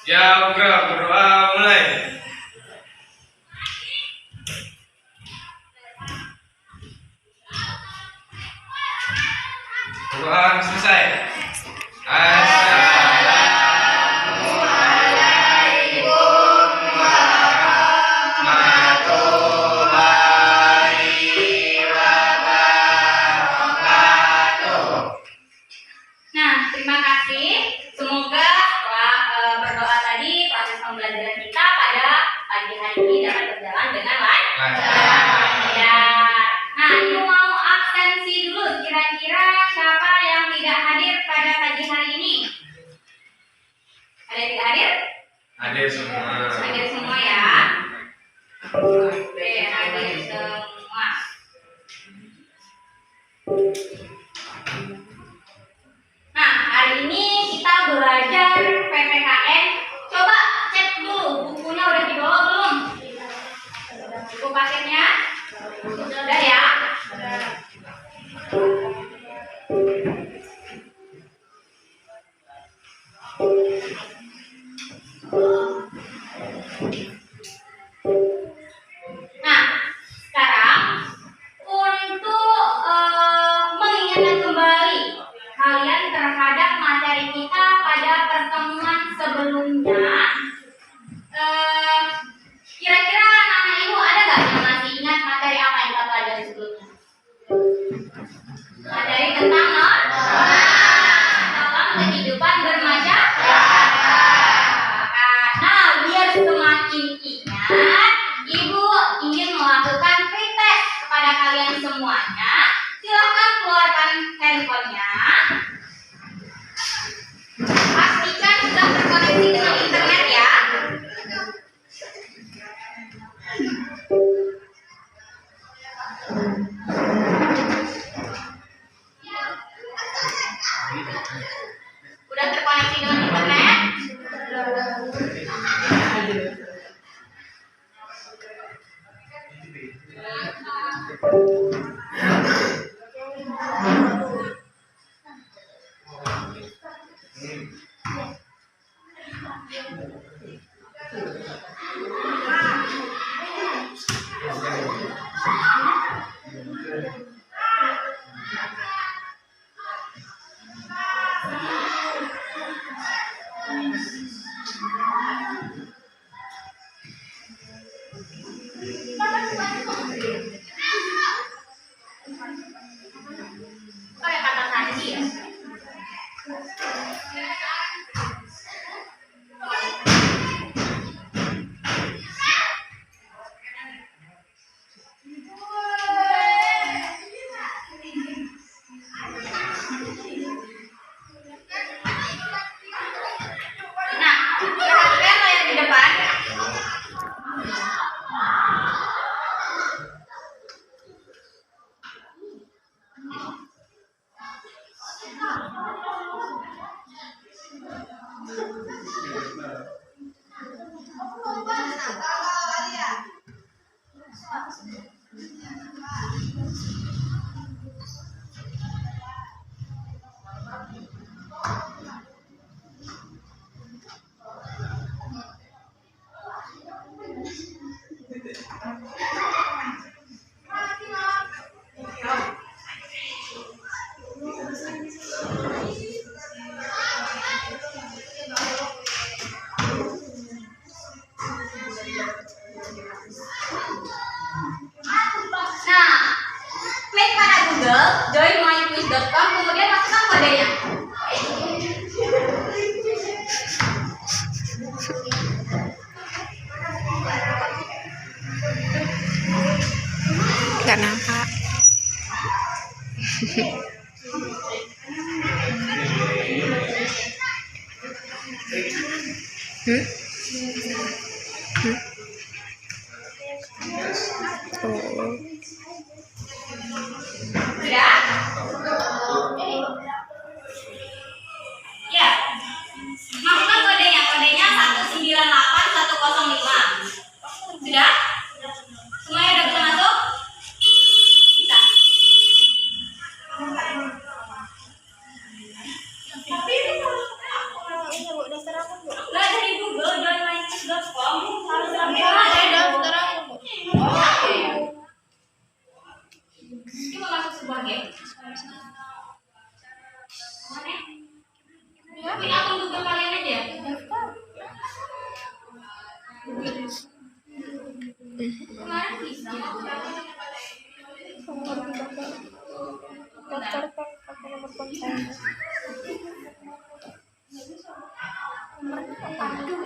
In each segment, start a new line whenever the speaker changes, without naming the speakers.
Ya, berdoa mulai. Berdoa selesai.
Terima kasih. Semoga setelah berdoa tadi proses pembelajaran kita pada pagi hari ini dapat berjalan dengan lancar. Nah, Ibu mau absensi dulu. Kira-kira siapa yang tidak hadir pada pagi hari ini? Ada yang tidak hadir?
Hadir semua.
Hadir semua ya. Oke, hadir semua. Nah, hari ini kita belajar PPKN. Coba cek dulu bukunya udah dibawa belum? Buku paketnya? Sudah ya? Nah, sekarang untuk mengingatkan kembali kalian terhadap materi kita pada pertemuan sebelumnya, kira-kira anak-anak ibu ada nggak yang masih ingat materi apa yang kita pelajari sebelumnya? Materi tentang dalam kehidupan bermasyarakat. Nah, biar semakin ingat, ibu ingin melakukan pretest kepada kalian semuanya. Silahkan keluarkan handphonenya. Pastikan sudah terkoneksi dengan internet ya. Udah terkoneksi dengan internet? Pakai kata tadi ya. Nah, perhatikan layar di depan. Nah, klik pada Google, join myquiz.com, kemudian masukkan kodenya.
Nggak nampak. Oh.
Sudah? Ya. Masukkan kodenya. Kodenya 198105. Sudah? Semuanya udah bisa masuk? Bisa. sebagai mana? Tapi aku tunggu kalian aja. Kemarin bisa.
Daftar kan pakai nomor ponselmu.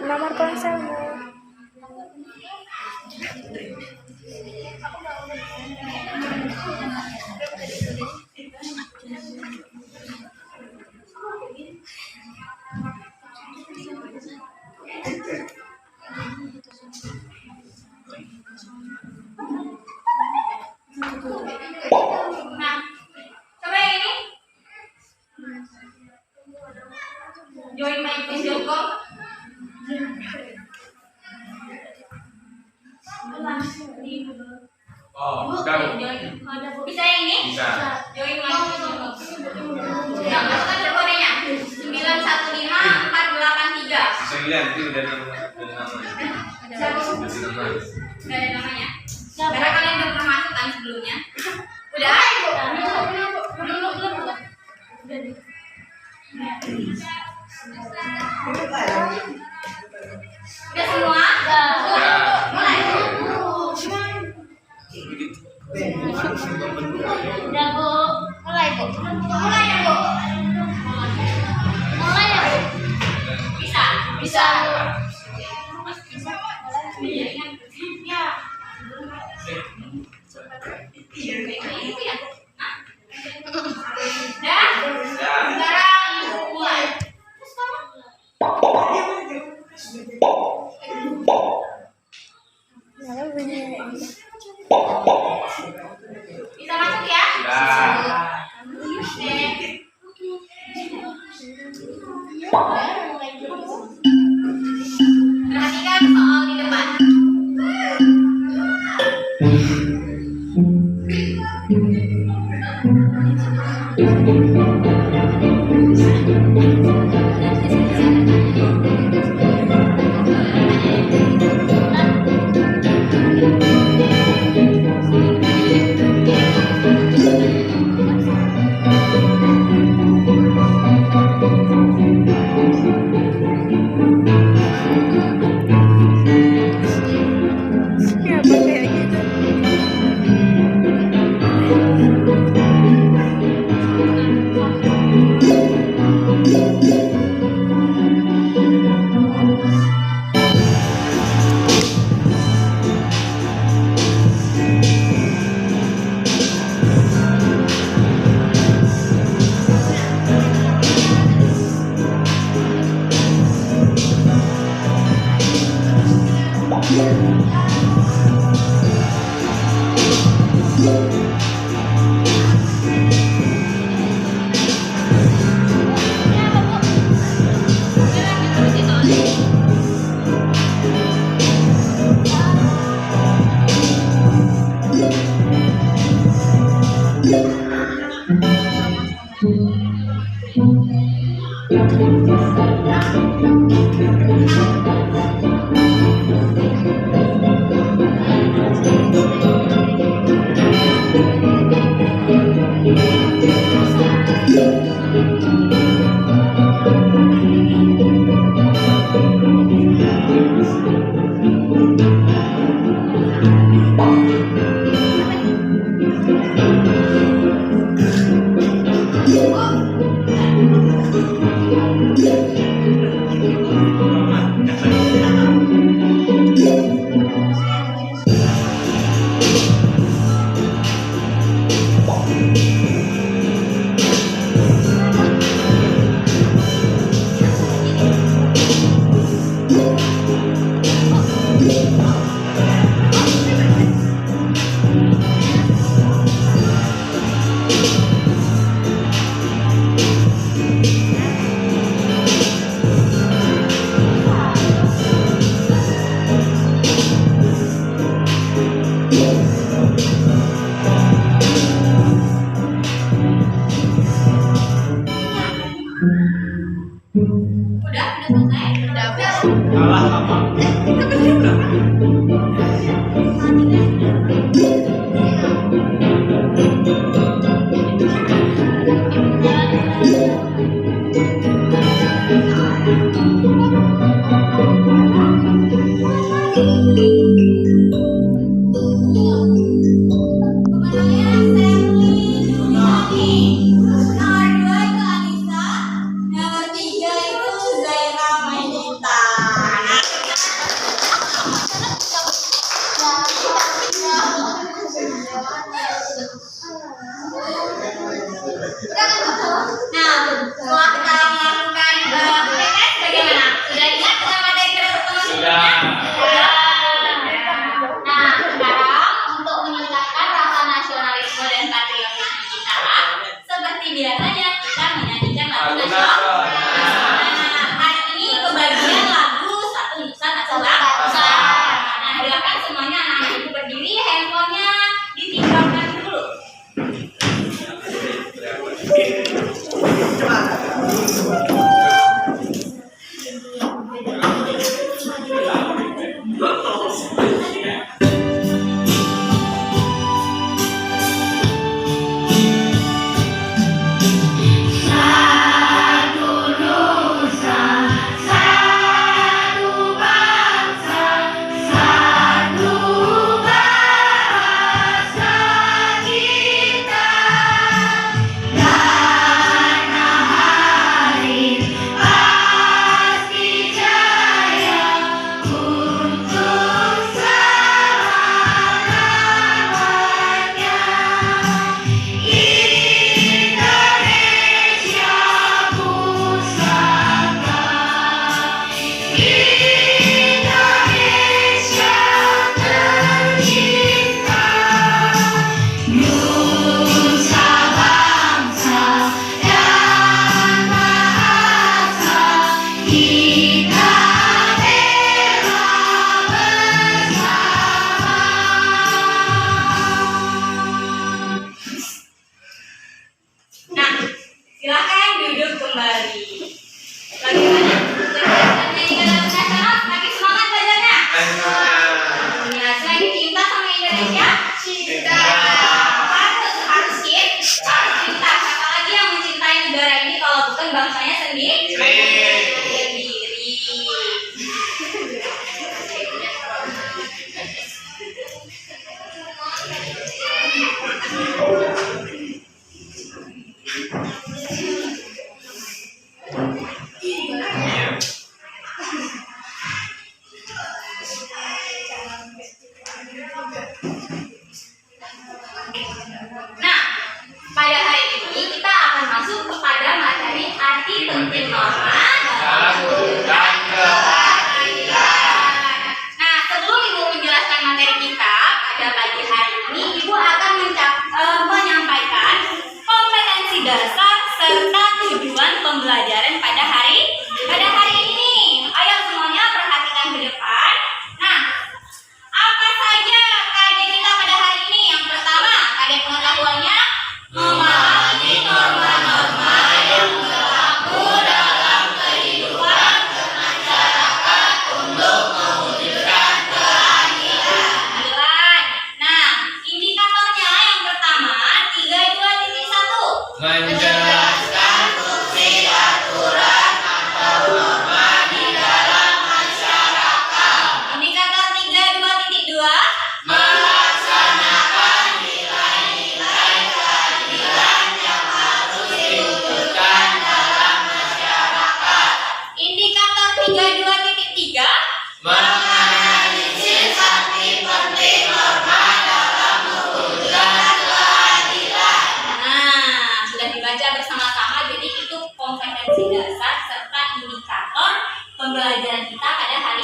Nomor ponselmu.
Nah, coba yang ini. Join my quiz.com.
Oh, tahu.
Bisa yang ini?
Bisa.
Join my quiz.com. Nah, masukkan ke kodenya 915483.
9 itu udah nama.
Gak ada namanya. Karena kalian udah pernah masuk kan sebelumnya. Udah? Udah semua? Mulai. Udah Bu. Mulai Bu. Mulai ya Bu. Mulai ya Bu. Bisa. Bisa. Ya. Dah. Sekarang mulai.
Lalu bunyi.
Bisa masuk ya? Perhatikan soal di depan.
Ya apa kayak gitu.
biasanya kita menyanyikan lagu nasional. Nah, hari ini kebagian lagu Satu Nusa Tak Bangsa. Nah, silakan semuanya anak-anak ibu berdiri, handphonenya ditinggalkan dulu. Nah, silakan duduk kembali. Bagaimana? Kegiatan menyanyikan lagu nasional semakin semangat belajarnya? Ya, selain cinta sama Indonesia? Cinta. Harus cinta. Siapa lagi yang mencintai negara ini kalau bukan bangsanya sendiri? Nah, pada hari ini kita akan masuk kepada materi arti penting norma dalam mewujudkan keadilan. Nah, sebelum Ibu menjelaskan materi kita pada pagi hari ini, Ibu akan menyampaikan kompetensi dasar serta tujuan pembelajaran pada hari ini. Ayo semuanya perhatikan ke depan. Nah, apa saja KD kita pada hari ini? Yang pertama, KD pengetahuannya memahami norma-norma yang berlaku dalam kehidupan masyarakat untuk mewujudkan keadilan. Nah, indikatornya yang pertama 32.1
menjelaskan fungsi aturan atau norma di dalam masyarakat.
Indikator 32.2
Melaksanakan nilai-nilai keadilan yang harus diwujudkan dalam masyarakat.
Indikator 32.3
Menganalisis arti penting norma dalam mewujudkan keadilan.
Nah, sudah dibaca bersama-sama, jadi itu kompetensi dasar serta indikator pembelajaran kita pada hari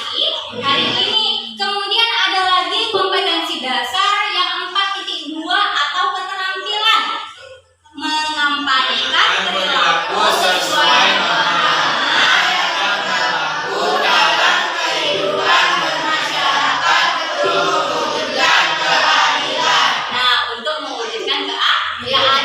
ini. Kemudian ada lagi kompetensi dasar yang 4.2 atau keterampilan mengampanyekan perilaku sesuai norma yang berlaku dalam kehidupan bermasyarakat untuk mewujudkan keadilan. Nah, untuk mewujudkan keadilan.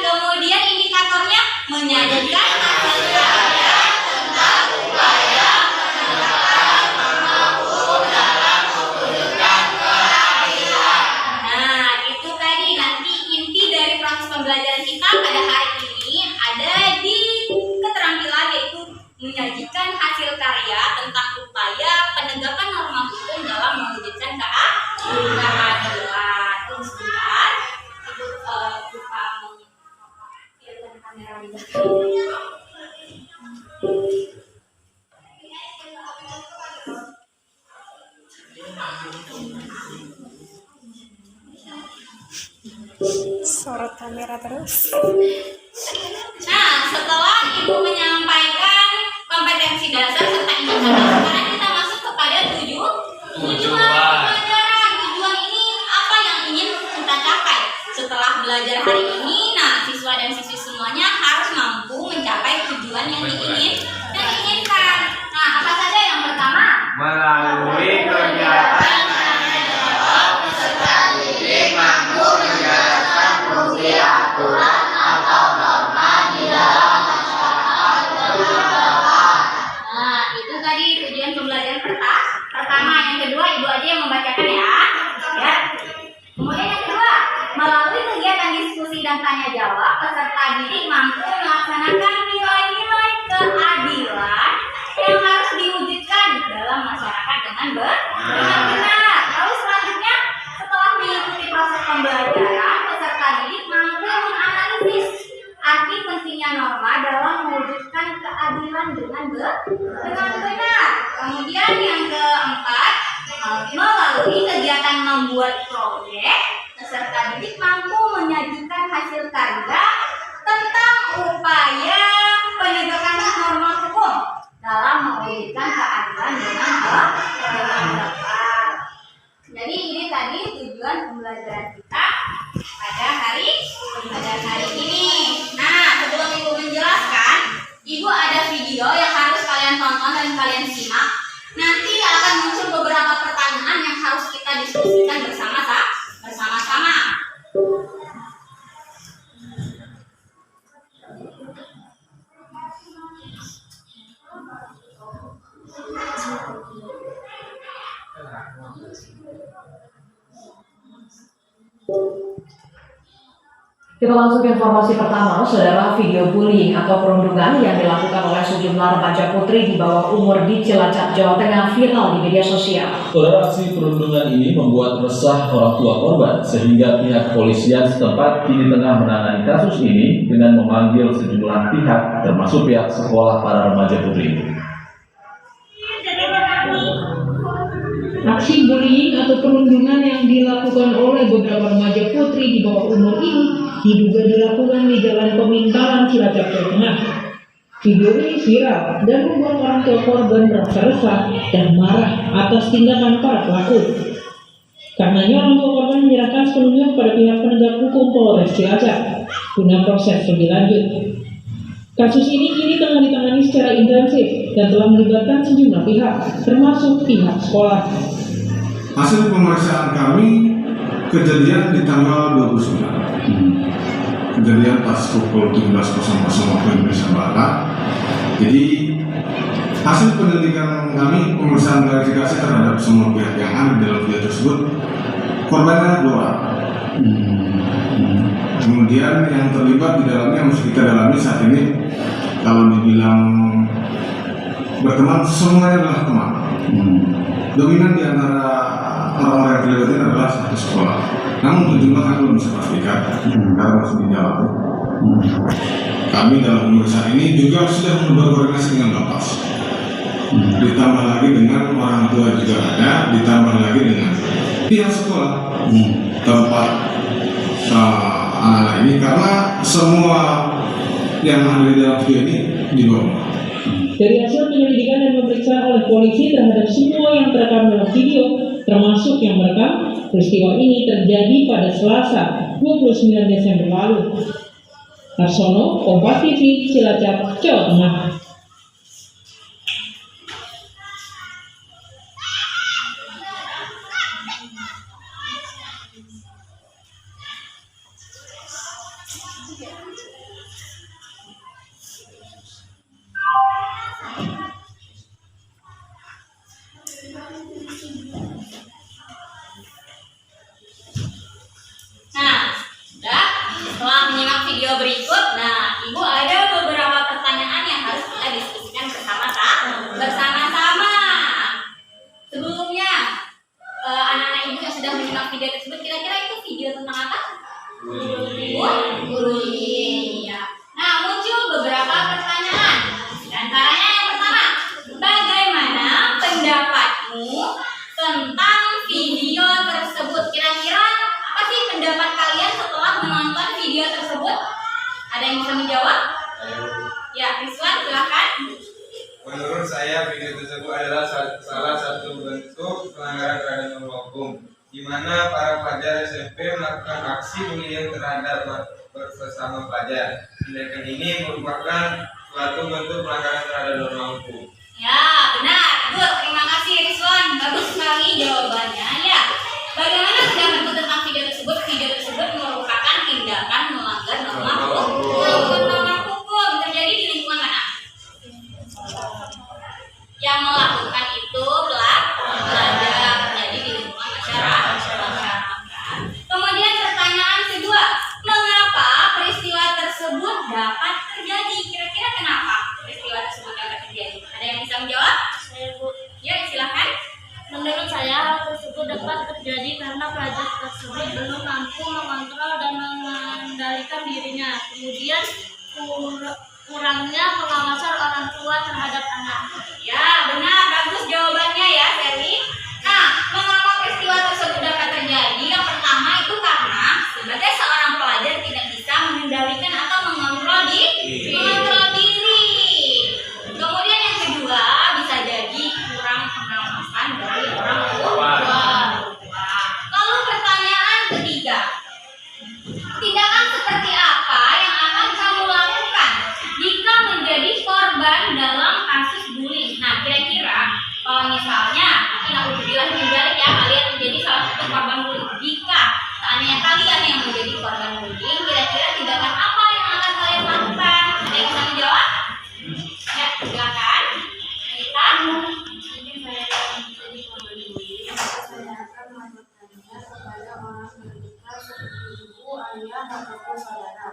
Kemudian indikatornya menyajikan hasil karya tentang upaya penegakan norma hukum dalam mewujudkan keadilan. Nah, itu tadi nanti inti dari proses pembelajaran kita pada hari ini ada di keterampilan, yaitu menyajikan hasil karya tentang upaya penegakan norma hukum dalam mewujudkan keadilan. Tunggu sebentar, Ibu lupa menghidupkan kamera dulu.
Sorot kamera terus.
Nah, setelah Ibu menyampaikan kompetensi dasar serta indikator, sekarang kita masuk kepada tujuan pembelajaran. Tujuan ini apa yang ingin kita capai setelah belajar hari ini? Nah, siswa siswa dan siswi semuanya harus mampu mencapai tujuan yang diinginkan. Nah, apa saja yang pertama?
Melalui kegiatan tanya jawab, peserta didik mampu menjelaskan fungsi aturan atau norma di dalam masyarakat terdampak.
Nah, itu tadi tujuan pembelajaran pertama. Yang kedua, Ibu aja yang membacakan ya. Kemudian yang kedua, melalui kegiatan diskusi dan tanya jawab, peserta didik mampu melaksanakan nilai-nilai keadilan yang harus diwujudkan dalam masyarakat dengan benar. Lalu selanjutnya, setelah mengikuti proses pembelajaran, peserta didik mampu menganalisis arti pentingnya norma dalam mewujudkan keadilan dengan benar. Kemudian yang keempat, melalui kegiatan membuat proyek, peserta didik mampu menyajikan hasil karya tentang upaya penegakan norma hukum dalam mewujudkan keadilan dengan tepat. Jadi ini tadi tujuan pembelajaran kita pada hari ini. Nah, sebelum Ibu menjelaskan, Ibu ada video yang harus kalian tonton dan kalian simak. Nanti akan muncul beberapa pertanyaan yang harus kita diskusikan bersama-sama.
Kita langsung ke informasi pertama, saudara. Video bullying atau perundungan yang dilakukan oleh sejumlah remaja putri di bawah umur di Cilacap, Jawa Tengah viral di media sosial.
Saudara, aksi perundungan ini membuat resah orang tua korban sehingga pihak kepolisian setempat kini tengah menangani kasus ini dengan memanggil sejumlah pihak termasuk pihak sekolah para remaja putri.
Aksi bullying atau perundungan yang dilakukan oleh beberapa remaja putri di bawah umur ini diduga dilakukan di Jalan Pemintalan, Cilacap, Jawa Tengah. Video ini viral dan membuat orang tua korban merasa resah dan marah atas tindakan para pelaku. Karenanya orang tua korban menyerahkan sepenuhnya kepada pihak penegak hukum Polres Cilacap guna proses lebih lanjut. Kasus ini kini tengah ditangani secara intensif dan telah melibatkan sejumlah pihak, termasuk pihak sekolah.
Hasil pemeriksaan kami, kejadian di tanggal 29. Kejadian pas pukul 17.00 waktu Indonesia Barat. Jadi hasil penyelidikan kami, pemeriksaan klarifikasi terhadap semua pihak yang ada di dalam video tersebut, korbannya 2 orang. Kemudian yang terlibat di dalamnya masih kita dalami saat ini. Kalau dibilang berteman, semuanya adalah teman. Dominan di antara orang-orang yang terlibat ini adalah satu sekolah. Namun jumlah kami belum bisa pastikan karena masih dijawab. Kami dalam pemeriksaan ini juga sudah berkoordinasi dengan Bapas. Ditambah lagi dengan orang tua juga ada, ditambah lagi dengan pihak sekolah tempat anak-anak ini, karena semua yang ada di dalam video ini dibawa.
Dari hasil penyelidikan dan pemeriksaan oleh polisi terhadap semua yang terekam dalam video, termasuk yang merekam, peristiwa ini terjadi pada Selasa 29 Desember lalu. Arsono, Kompas TV, Cilacap, Jawa Tengah.
Setelah menyimak video berikut, Ibu ada beberapa pertanyaan yang harus kita diskusikan bersama-sama. Sebelumnya, anak-anak Ibu yang sudah menyimak video tersebut, kira-kira itu video tentang apa? Bullying. Ya. Nah, muncul beberapa pertanyaan. Di antaranya yang pertama, bagaimana pendapatmu tentang video tersebut? Kira-kira apa sih pendapat kalian setelah menonton video tersebut? Ada yang bisa menjawab? Ya, Rizwan, silakan.
Menurut saya video tersebut adalah salah satu bentuk pelanggaran terhadap norma hukum, di mana para pelajar SMP melakukan aksi bullying terhadap sesama pelajar. Tindakan ini merupakan suatu bentuk pelanggaran terhadap norma hukum.
Ya, benar. Good. Terima kasih Rizwan. Bagus sekali jawabannya. Ya. Bagaimana pendapatmu tentang video tersebut? Video tersebut merupakan tindakan melanggar norma hukum. Norma hukum terjadi di lingkungan mana? Yang melakukan itu pelajar, terjadi di lingkungan masyarakat. Kemudian pertanyaan kedua, mengapa peristiwa tersebut dapat terjadi? Kira-kira kenapa peristiwa tersebut dapat terjadi? Ada yang bisa menjawab?
Saya, Bu.
Ya, silakan.
Menurut saya, hal tersebut dapat terjadi karena pelajar tersebut belum mampu mengontrol dan mengendalikan dirinya. Kemudian, kurangnya pengawasan orang tua terhadap anak.
Ya, benar. Bagus jawabannya ya, Sally. Nah, mengapa peristiwa tersebut dapat terjadi? Yang pertama itu karena sebagai seorang pelajar tidak bisa mengendalikan atau mengontrol diri. Kemudian yang kedua, bisa jadi kurang pengawasan dari orang tua. Lalu pertanyaan ketiga, tindakan seperti apa yang akan kamu lakukan jika menjadi korban dalam kasus bullying? Nah, kira-kira kalau misalnya, alhamdulillah menjadi ya kalian menjadi salah satu korban bullying. Jika seandainya kalian yang menjadi korban bullying, kira-kira tindakan apa yang akan kalian lakukan? Ada yang bisa menjawab? Ya, silakan. Kita.
Mungkin saya akan menjadi korban bullying. Saya akan melakukannya kepada orang terdekat seperti ibu, ayah, ataupun saudara.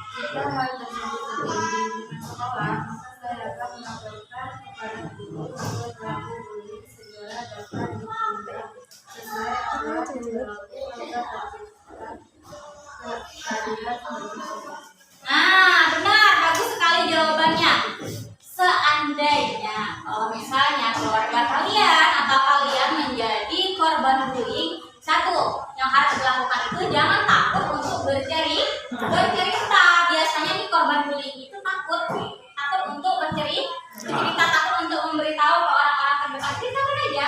Jika hal tersebut terjadi di lingkungan sekolah, maka saya akan melaporkan kepada guru agar pelaku bullying segera dapat ditindak sesuai aturan yang berlaku agar tercipta keadilan bagi semua.
Nah, benar, bagus sekali jawabannya. Seandainya kalau misalnya keluarga kalian atau kalian menjadi korban bullying, satu yang harus dilakukan itu jangan takut untuk bercerita. Biasanya nih korban bullying itu takut untuk bercerita, takut untuk memberitahu ke orang-orang terdekat. Ceritakan aja,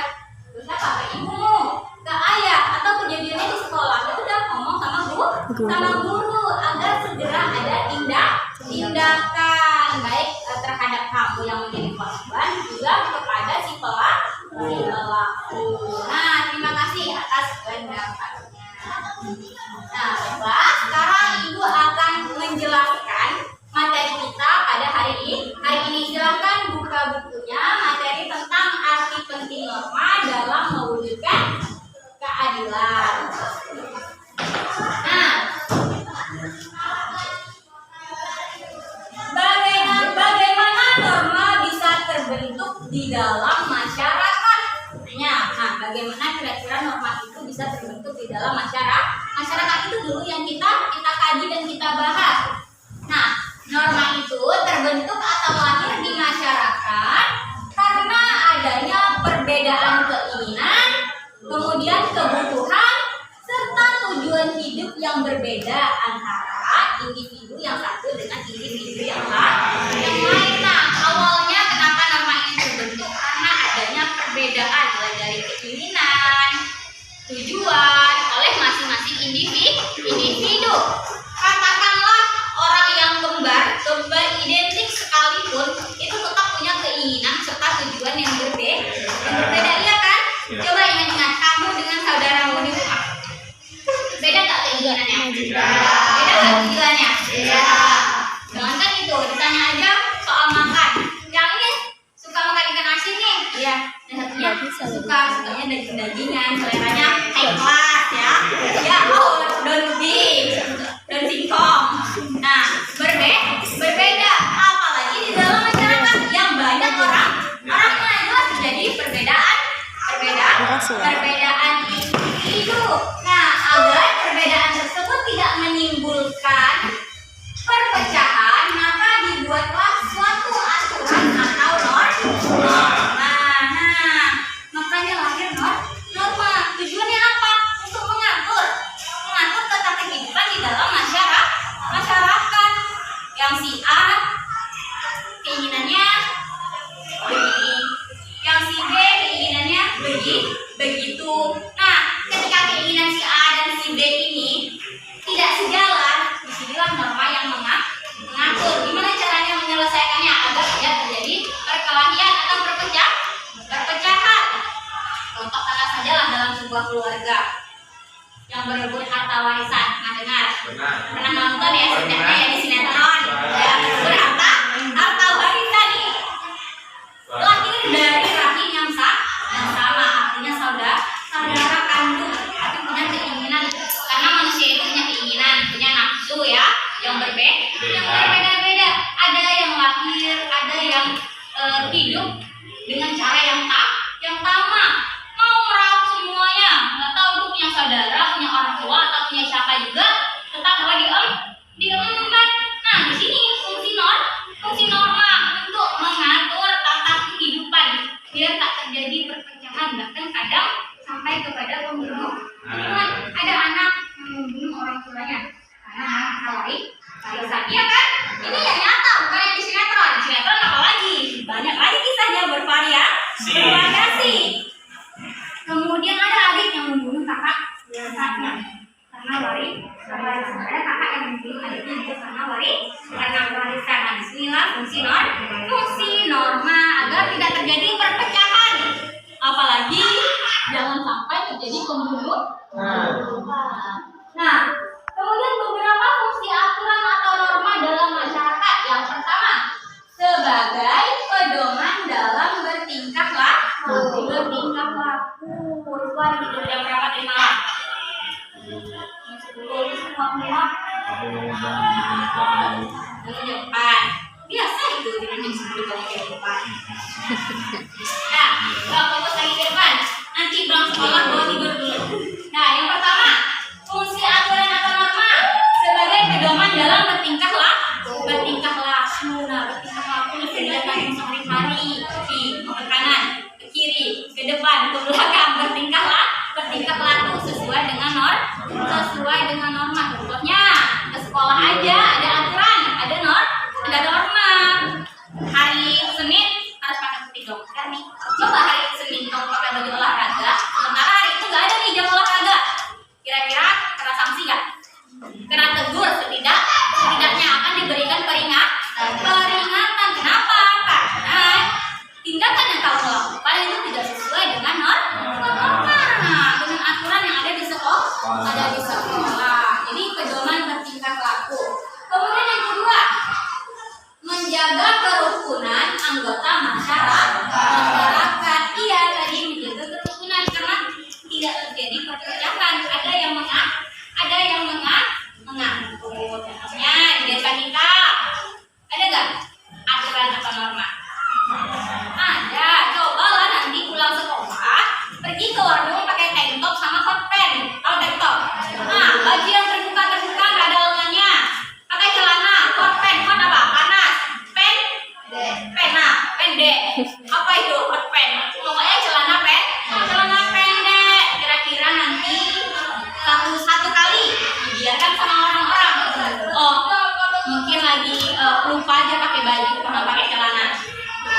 bisa ke ibumu, ke ayah, atau kejadiannya di sekolah. Ya udah ngomong sama guru agar segera ada tindakan baik terhadap kamu yang menjadi korban juga kepada si pelaku. Nah, terima kasih atas pendapatnya. Nah, baiklah, sekarang Ibu akan menjelaskan materi kita pada hari ini. Silahkan buka bukunya, materi tentang arti penting norma dalam mewujudkan keadilan. Nah, bagaimana norma bisa terbentuk di dalam masyarakat? Nah, bagaimana kira-kira norma itu bisa terbentuk di dalam masyarakat? Masyarakat itu dulu yang kita kaji dan kita bahas. Nah, norma itu terbentuk atau lahir di masyarakat karena adanya perbedaan keinginan, kemudian kebutuhan, serta tujuan hidup yang berbeda antara individu yang satu dengan individu yang lain. Nah, awalnya kenapa norma ini terbentuk? Karena adanya perbedaan mulai dari keinginan, tujuan oleh masing-masing individu. Katakanlah orang yang kembar identik sekalipun itu tetap punya keinginan serta tujuan yang berbeda, iya kan? Coba ingat-ingat kamu dengan saudaramu di rumah. Beda nggak keinginannya? Beda nggak tujuannya? Beda. Jangankan itu, ditanya keluarga yang berebut harta warisan. Nah, dengar.
Benar.
Pernah nonton ya setidaknya ya di sinetron. Ya, beberapa harta warisan nih. Lahir dari rahim yang sama, artinya saudara kandung, tapi punya keinginan. Karena manusia itu punya keinginan, punya nafsu ya, yang berbeda-beda. Ada yang lahir, ada yang hidup dengan cara yang tamak, mau meraup semuanya. Nggak tahu itu punya saudara, punya orang tua, atau punya siapa juga, tetap bahwa diemban. Nah, di sini fungsi norma untuk mengatur tata kehidupan biar tak terjadi perpecahan, bahkan kadang sampai kepada pembunuhan. Ada anak membunuh orang tuanya karena hal lain. Iya kan? Ini yang nyata, bukan yang di sinetron. Di sinetron apalagi banyak lagi kisahnya bervariasi. Kemudian ada adik yang membunuh kakaknya karena warisan. Ada kakak yang membunuh adiknya juga karena warisan. Nah, disinilah fungsi norma agar tidak terjadi perpecahan. Apalagi jangan sampai terjadi pembunuhan. Nah, kemudian beberapa fungsi aturan atau norma dalam masyarakat. Yang pertama, sebagai pedoman dalam bertingkah laku. Keluar gitu jam berapa di malam? 10 semua. Jam 4. Biasa itu jam 10 jam 4. Nah, fokus lagi ke depan. Nanti pulang sekolah bawa tidur dulu. Nah, yang pertama, fungsi aturan atau norma sebagai pedoman dalam bertingkah laku. Nah, bertingkah laku digunakan sehari-hari. Ke kanan, ke kiri, ke depan, ke belakang. Bertingkah laku sesuai dengan norma. Contohnya ke sekolah aja ada aturan, ada norma. Hari Senin harus pakai putih dong. Kan nih, coba hari Senin kamu pakai baju olahraga, sementara hari itu nggak ada nih jam olahraga. Kira-kira kena sanksi nggak? Kena tegur setidaknya akan diberikan peringatan. Kenapa? Karena tindakan yang kamu lakukan itu tidak sesuai dengan norma, dengan aturan yang ada di sekolah. Jadi pedoman bertingkah laku. Kemudian yang kedua, menjaga kerukunan anggota masyarakat. Iya, tadi menjaga kerukunan karena tidak terjadi perpecahan. Ada yang mengatur. Contohnya di desa kita ada nggak aturan atau norma? Ada. Cobalah nanti pulang sekolah pergi ke warung pakai tank top sama hot pants. Tahu tank top? Nah, baju yang terbuka nggak ada lengannya. Pakai celana hot pants. Hot apa? Panas. Pendek. Apa itu hot pants? Pokoknya celana pendek. Kira-kira nanti satu kali dibiarkan sama orang-orang. Oh, mungkin lagi lupa aja pakai baju karena pakai celana.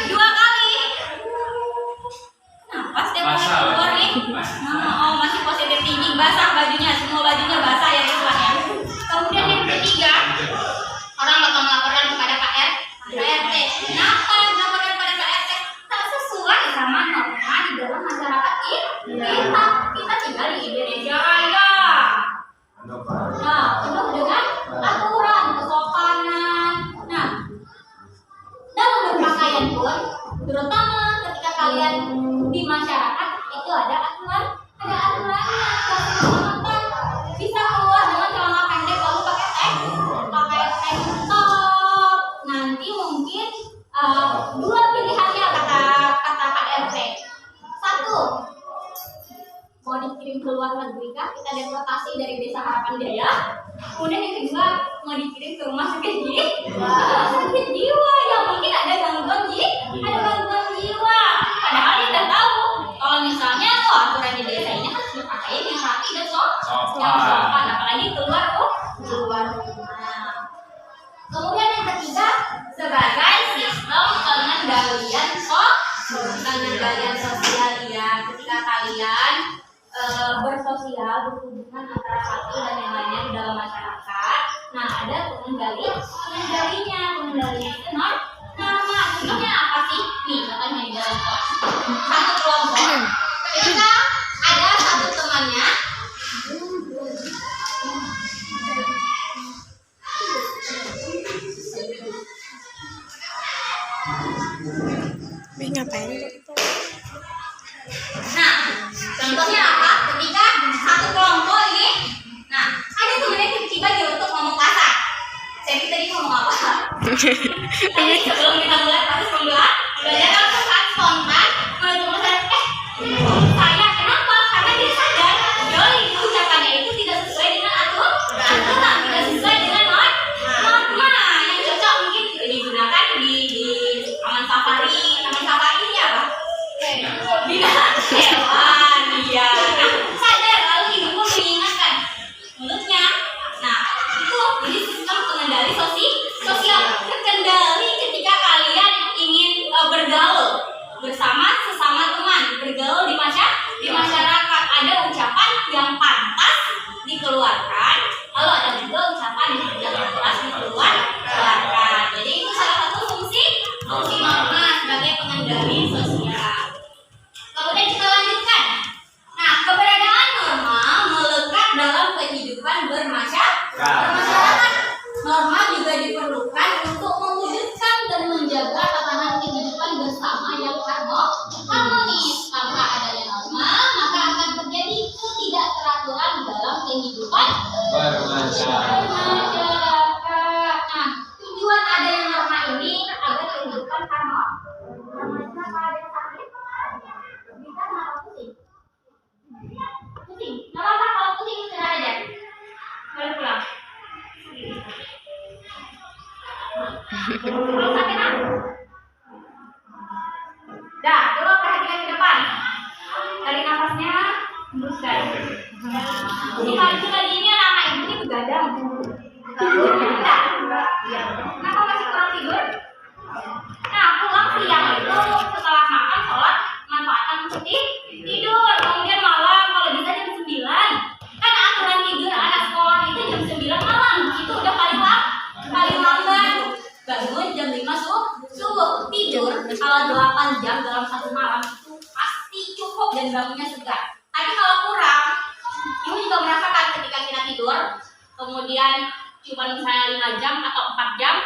2 kali. Kenapa setiap kali keluar nih? Oh, masih positif tinggi, basah bajunya, semua bajunya basah ya istilahnya. Kemudian yang ketiga, orang bakal melaporkan kepada Pak RT. Kenapa melaporkan kepada Pak RT? Tak sesuai sama norma di dalam masyarakat kita tinggal di Indonesia Raya. Nah, penuh dengan aturan, kesopanan. Nah, dalam berpakaian pun, terutama ketika kalian di masyarakat itu ada aturannya. Bisa keluar dengan celana pendek lalu pakai tank top. Nanti mungkin 2 pilihannya kata Pak RT. 1, mau dikirim ke luar negeri kah? Kita deportasi dari Desa Harapan Jaya. Kemudian yang kedua, mau dikirim ke rumah sakit jiwa yang mungkin ada gangguan jiwa. Padahal kita tahu kalau misalnya aturan di desa ini harus dipakai yang rapi dan sopan, apalagi keluar rumah. Kemudian yang ketiga, sebagai sistem pengendalian sosial ya. Ketika kalian bersosial, berhubungan antara satu dan yang lainnya di dalam masyarakat, nah ada pengendalinya itu norma. Contohnya apa sih? Nih, contohnya di dalam kelas. Satu kelompok, ketika ada satu teman
ngapain gitu?
Nah, contohnya apa? Ketika satu kelompok ini, nah ada temennya tiba-tiba dia untuk ngomong kasar. Saya tadi ngomong apa? Tadi sebelum kita mulai proses pembelajaran langsung kan spontan menutup saya kenapa? Karena dia sadar bahwa ucapannya itu tidak sesuai dengan aturan, tidak sesuai dengan norma yang cocok mungkin digunakan di taman safari ini apa? Binatang hewan, iya. Sadar lalu ibuku mengingatkan mulutnya. Nah, itu jadi sistem pengendali sosial terkendali ketika kalian ingin bergaul bersama sesama teman, bergaul di masyarakat. Ada ucapan yang pantas dikeluarkan, lalu ada juga ucapan yang tidak pantas dikeluarkan. Jadi itu salah satu fungsi norma sebagai pengendali sosial. Kemudian kita lanjutkan. Nah, keberadaan norma melekat dalam kehidupan bermasyarakat. Norma juga diperlukan untuk mewujudkan dan menjaga tatanan kehidupan bersama yang harmonis. Tanpa adanya norma, maka akan terjadi ketidakteraturan dalam kehidupan bermasyarakat. Nah, tujuan adanya norma ini agar kehidupan harmonis. Kenapa ada yang sakit? Bisa kenapa pusing? Pusing? Nggak apa-apa kalau pusing istirahat aja. Boleh pulang. Kalau sakit apa? Dah, coba perhatikan ke depan. Tarik nafasnya, hembuskan. Ini kalau itu tadi ini anak ibu ini begadang. Tidak. Kenapa masih kurang tidur? Nah, pulang siang itu setelah makan, sholat, manfaatkan untuk tidur. Kemudian malam, kalau bisa jam 9. Kan aturan tidur anak sekolah itu jam 9 malam. Itu udah paling lambat. Bangun jam 5 subuh. Tidur kalau 8 jam dalam satu malam itu pasti cukup dan bangunnya segar. Tapi kalau kurang, ibu juga merasakan ketika kita tidur, kemudian cuma misalnya 5 jam atau 4 jam,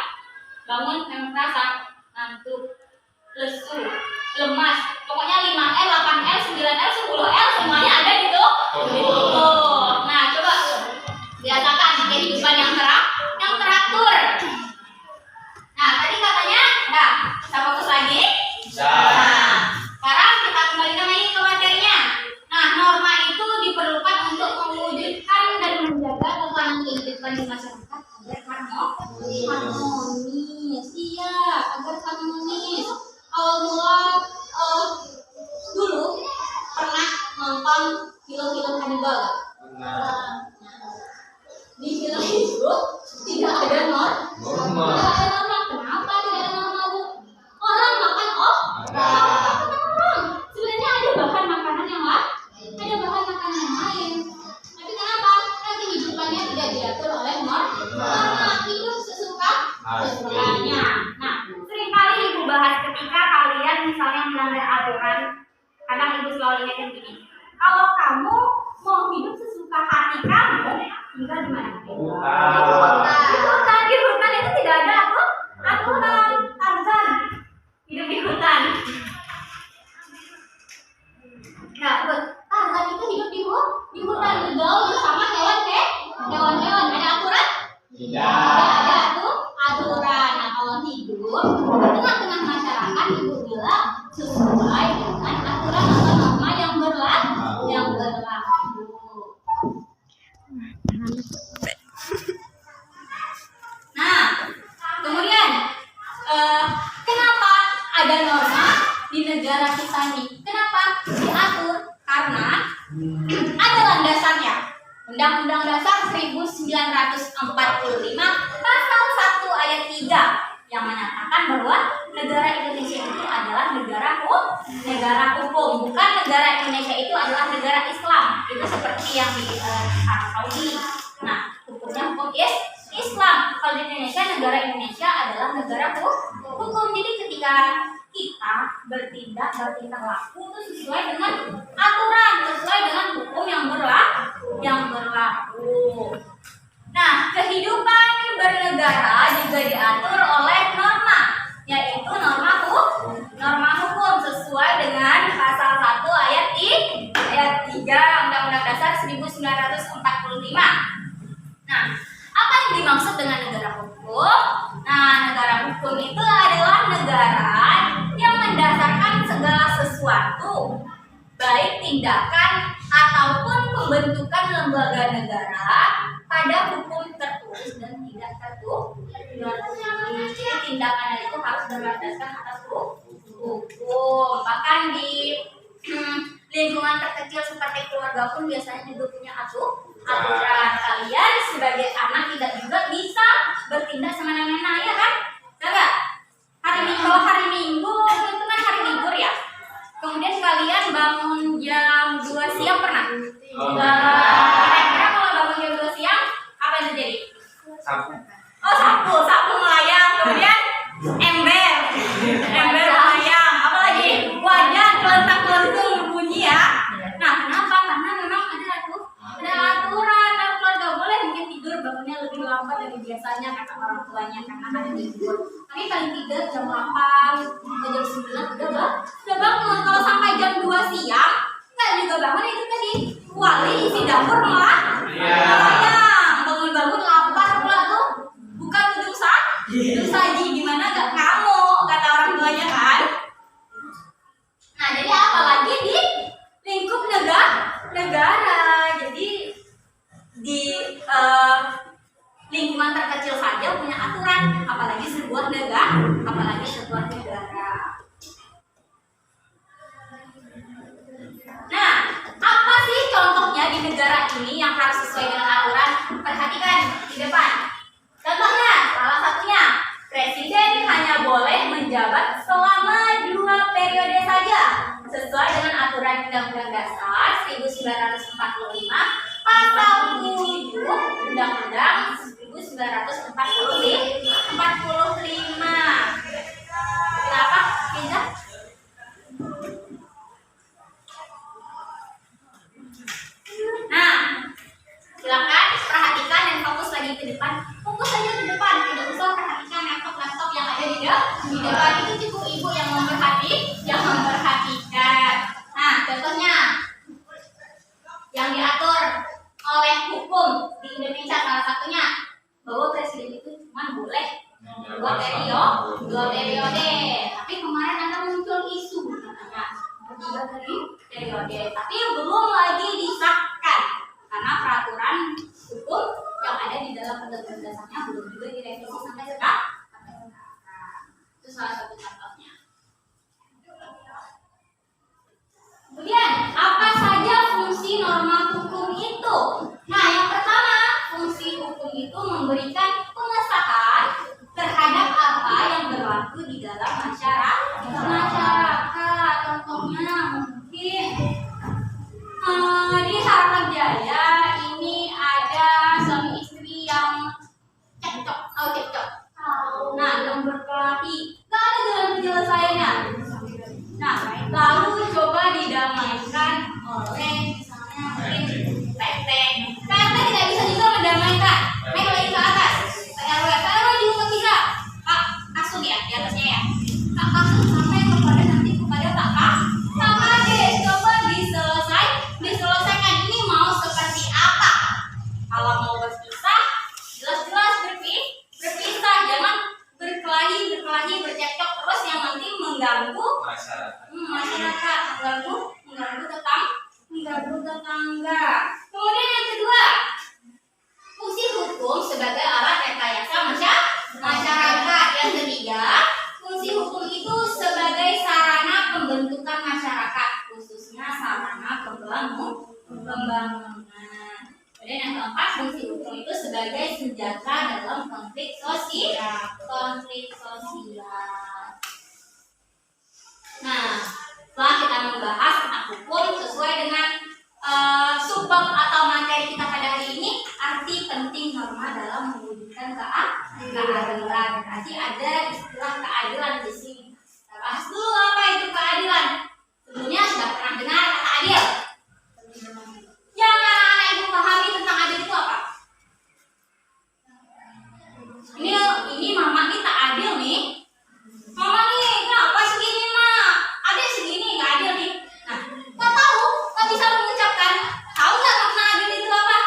bangun memang terasa ngantuk, lesu, lemas. Pokoknya 5L, 8L, 9L, 10L semuanya ada gitu. Nah, coba biasakan kehidupan yang teratur. Nah, tadi katanya, nah, bisa fokus lagi? Nah, sekarang kita kembalikan lagi ke materinya. Nah, norma itu diperlukan untuk mewujudkan dan menjaga tatanan kehidupan di masyarakat agar harmonis. Iya, agar harmonis. Awal mula dulu pernah nonton film-film Hannibal. Di film itu tidak ada norma. Kenapa tidak ada norma, Bu? Orang makan orang. Sebenarnya ada bahan makanan yang lain. Tapi kenapa? Kan kehidupannya tidak diatur oleh norma. Hidup sesukanya. Nah, seringkali ibu bahas ketika kalian misalnya melanggar aturan. Kadang ibu selalu ingatkan begini. Kalau kamu mau hidup sesuka hati kamu, tinggal di mana? Di hutan itu tidak ada aturan. Tarzan hidup di hutan. Nah, Tarzan itu hidup di hutan, bergaul bersama hewan-hewan. Ada aturan? Tidak ada aturan. Nah, kalau hidup di tengah-tengah masyarakat, ibu bilang sesuai dengan aturan atau norma yang berlaku. Nah, kemudian kenapa ada norma di negara kita ini? Kenapa diatur? Karena ada landasannya. Undang-Undang Dasar 1945 Pasal 1 ayat 3 yang menyatakan bahwa negara Indonesia itu adalah negara hukum. Bukan negara Indonesia itu adalah negara Islam. Itu seperti yang di Arab Saudi. Nah, hukumnya hukum Islam. Kalau di Indonesia, negara Indonesia adalah negara hukum. Jadi ketika kita bertindak laku itu sesuai dengan aturan, sesuai dengan hukum yang berlaku. Nah, kehidupan bernegara juga diatur oleh norma, yaitu norma hukum tindakan ataupun pembentukan lembaga negara pada hukum tertulis dan tidak tertulis. Jadi tindakan itu harus berdasarkan atas hukum. Bahkan di lingkungan terkecil seperti keluarga pun biasanya juga punya aturan. Kalian sebagai anak tidak juga bisa bertindak semena-mena, ya kan? Enggak? Kalau hari Minggu itu kan hari libur ya. Kemudian kalian bangun jam 2 siang pernah? Kira-kira kalau bangun jam 2 siang apa yang terjadi? Sapu melayang. Kemudian ember melayang. Apa lagi? Wajan kelentak-kelentung berbunyi ya. Nah, kenapa? Karena memang ada aturan. Kalau keluarga boleh mungkin tidur bangunnya lebih lambat dari biasanya kata orang tuanya karena hari libur. Tapi paling tidak jam 8 atau jam 9 udah bangun. Kalau sampai jam 2 siang nggak juga bangun, itu tadi wali isi dapur malah bangun-bangun lapar pula tuh, bukan tuh saji gimana gak ngamuk kata orang tuanya kan. Nah, jadi apalagi di lingkup negara. Jadi di lingkungan terkecil saja punya aturan, apalagi sebuah negara. Nah, apa sih contohnya di negara ini yang harus sesuai dengan aturan? Perhatikan di depan. Contohnya, salah satunya, presiden hanya boleh menjabat selama 2 periode saja, sesuai dengan aturan Undang-Undang Dasar 1945, pasal 7 Undang-Undang 1945. Kenapa? Bisa? Nah, silakan perhatikan dan fokus lagi ke depan. Fokus saja ke depan, tidak usah perhatikan laptop yang ada di depan. Itu cukup ibu yang memperhatikan. Nah, contohnya yang diatur oleh hukum di Indonesia salah satunya bahwa presiden itu cuma boleh 2 periode. Tapi kemarin ada muncul isu katanya 3 periode, tapi belum lagi disahkan karena peraturan hukum yang ada di dalam undang-undang dasarnya belum juga direvisi sampai sekarang. Itu salah satu contohnya. Kemudian, apa saja fungsi norma hukum itu? Nah, yang pertama, fungsi hukum itu memberikan pengesahan terhadap apa yang berlaku di dalam masyarakat. Contohnya mungkin di Harapan Jaya ini ada suami istri yang cekcok. Nah, yang berkelahi, nggak ada jalan penyelesaiannya. Nah, lalu coba didamaikan oleh misalnya mungkin PT tidak bisa juga mendamaikan. Naik lagi ke atas. PRW juga tidak. Pak Kasum ya, di atasnya ya. Pak Kasum sampai kepada Pak Kades. Coba diselesaikan. Ini mau seperti apa? Kalau mau berpisah, jelas-jelas berpisah. Jangan berkelahi, bercekcok terus yang nanti mengganggu masyarakat, mengganggu tetangga. Kemudian yang kedua, fungsi hukum sebagai alat rekayasa masyarakat. Yang ketiga, fungsi hukum itu sebagai sarana pembentukan masyarakat, khususnya sarana pembangunan. Kemudian yang keempat, fungsi hukum itu sebagai senjata dalam konflik sosial. Nah, setelah kita membahas tentang hukum sesuai dengan subbab atau materi kita pada hari ini, arti penting norma dalam mewujudkan keadilan. Berarti ada istilah keadilan di sini. Kita bahas dulu apa itu keadilan. Sebelumnya sudah pernah dengar kata adil? Yang anak-anak ibu pahami tentang adil itu apa? Ini mama kita adil nih. Mama nih, kenapa segini mak? Adil segini, nggak adil nih. Nah, nggak tahu, nggak bisa mengucapkan. Tahu nggak makna adil itu apa?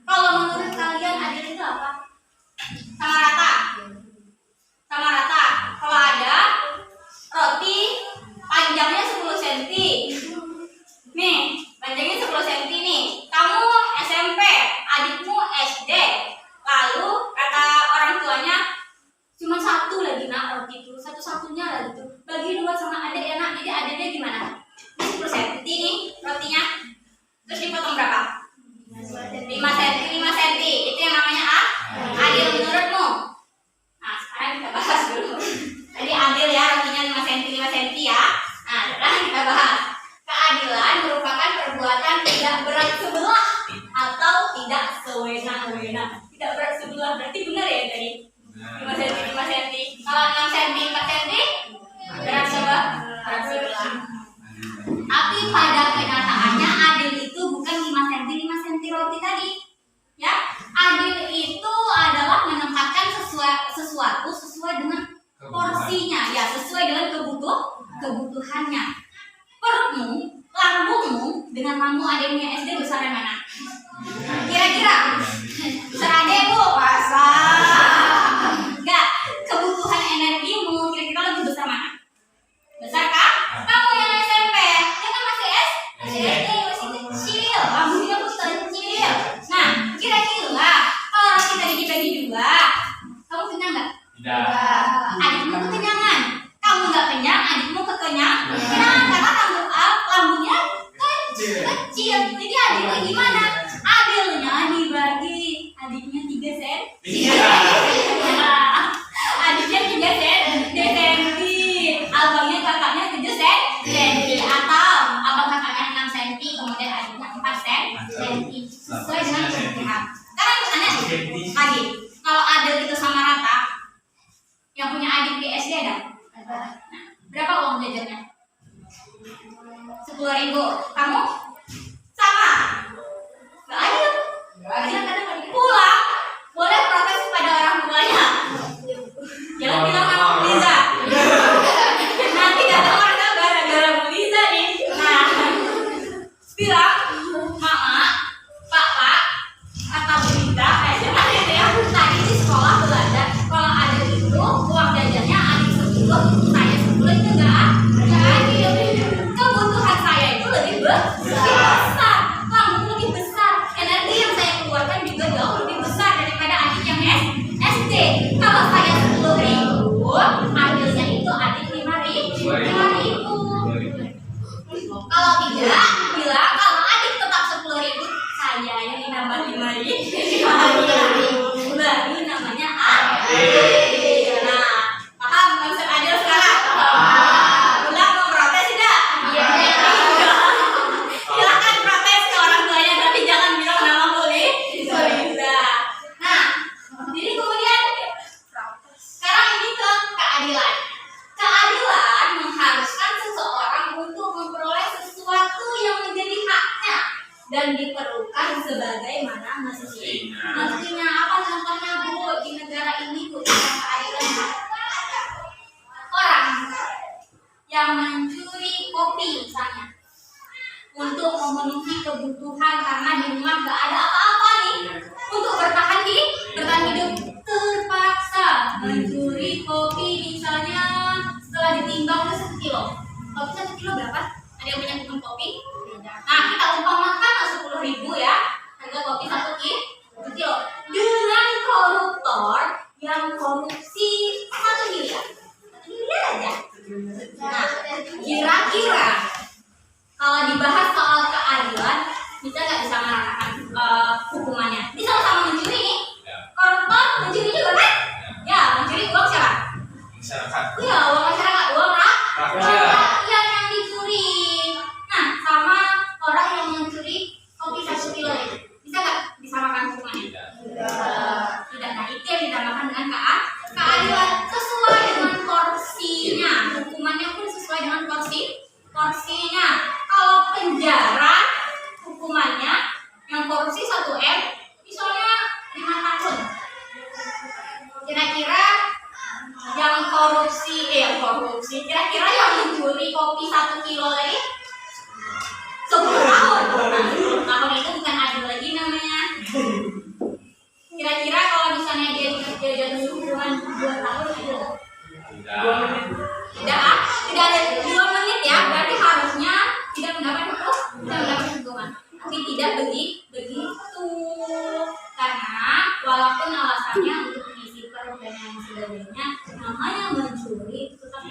Kalau menurut kalian adil itu apa? Sama rata. Kalau ada roti panjangnya 10 cm, ya tadi? 5 cm. Kalau 6 cm, 4 cm, berapa? Tapi pada kenyataannya adil itu bukan 5 cm roti tadi. Ya, adil itu adalah menempatkan sesuatu sesuai dengan porsinya, ya sesuai dengan kebutuhannya. Perutmu, lambungmu dengan lambung adiknya SD besar yang mana? Kira-kira besar adek bu? Enggak, kebutuhan energimu kira-kira lebih besar mana? Besar kan? Kamu yang SMP, dia kan masih SD, masih kecil, lambungnya pun kecil. Nah, kira-kira kalau roti tadi dibagi 2, kamu kenyang nggak?
Tidak.
Adikmu kekenyangan. Kamu nggak kenyang, adikmu kekenyang. Karena lambungnya kecil. Jadi adiknya gimana? Adilnya dibagi adiknya 3 cm. Adiknya 3 cm. Abangnya kakaknya 7 cm. Atau abang kakaknya 6 cm, kemudian adiknya 4 cm. Sesuai dengan kebutuhan. Sekarang pertanyaan lagi. Kalau adil itu sama rata, yang punya adik di SD ada? Nah, berapa uang jajannya? 10.000. Kamu? Sama? Gak adil. Pulang, boleh protes pada orang tuanya. Jangan bilang sama Bu Liza. Nanti datang warga gara-gara Bu Liza nih. Nah, bilang, Mama, Papa, kata Bu Liza, jangan itu ya. Tadi di sekolah belajar kalau ada itu uang jajannya adik 10, saya 10 itu enggak adil. Kebutuhan saya itu lebih besar, lambung lebih besar, energi yang saya keluarkan juga jauh lebih besar daripada adik yang SD. Kalau saya 10.000, adilnya itu adik 5.000. Kalau tidak, bilang kalau adik tetap 10.000, saya yang ditambah 5.000, baru namanya adil. Nah, paham konsep adil sekarang? Ulang mau protes tidak? Silakan protes ke orang tuanya, tapi jangan bilang nama Bu Liza. Nah, jadi kemudian sekarang ini ke keadilan. Keadilan mengharuskan seseorang untuk memperoleh sesuatu yang menjadi haknya dan diperlukan sebagaimana mestinya. Apa contohnya Bu di negara ini Bu tentang keadilan? Orang yang mencuri kopi misalnya untuk memenuhi kebutuhan karena di rumah gak ada apa-apa nih untuk bertahan hidup, terpaksa mencuri kopi misalnya setelah ditimbang itu 1 kilo. Kopi 1 kilo berapa? Ada yang punya hitung kopi? Nah, kita umpamakan 10.000 ya, harga kopi 1 kilo. Dengan koruptor yang korupsi 1 miliar. 1 miliar aja. Nah, kira-kira kalau dibahas soal keadilan, bisa nggak bisa meratakan hukumannya? Bisa sama mencuri nih. Koruptor mencuri juga kan? Ya, mencuri uang siapa?
Masyarakat.
Iya, uang masyarakat, uang rakyat yang dicuri. Nah, sama orang yang mencuri kopi 1 kilo itu, bisa nggak disamakan hukumannya? Tidak. Nah, itu yang dinamakan dengan keadilan sesuai dengan porsinya. Hukumannya pun sesuai dengan porsinya. Kalau penjara hukumannya yang korupsi 1 M, misalnya 5 tahun. Kira-kira yang korupsi, kira-kira yang mencuri kopi 1 kilo lagi 10 tahun. Nah, 10 tahun itu bukan adil lagi namanya. Kira-kira kalau misalnya dia jatuh hukuman 2 tahun adil? Tidak ada 2 menit ya, berarti harusnya tidak mendapat hukuman. Tapi tidak begitu. Karena walaupun alasannya untuk mengisi perut dan yang sebagainya, namanya mencuri itu tetap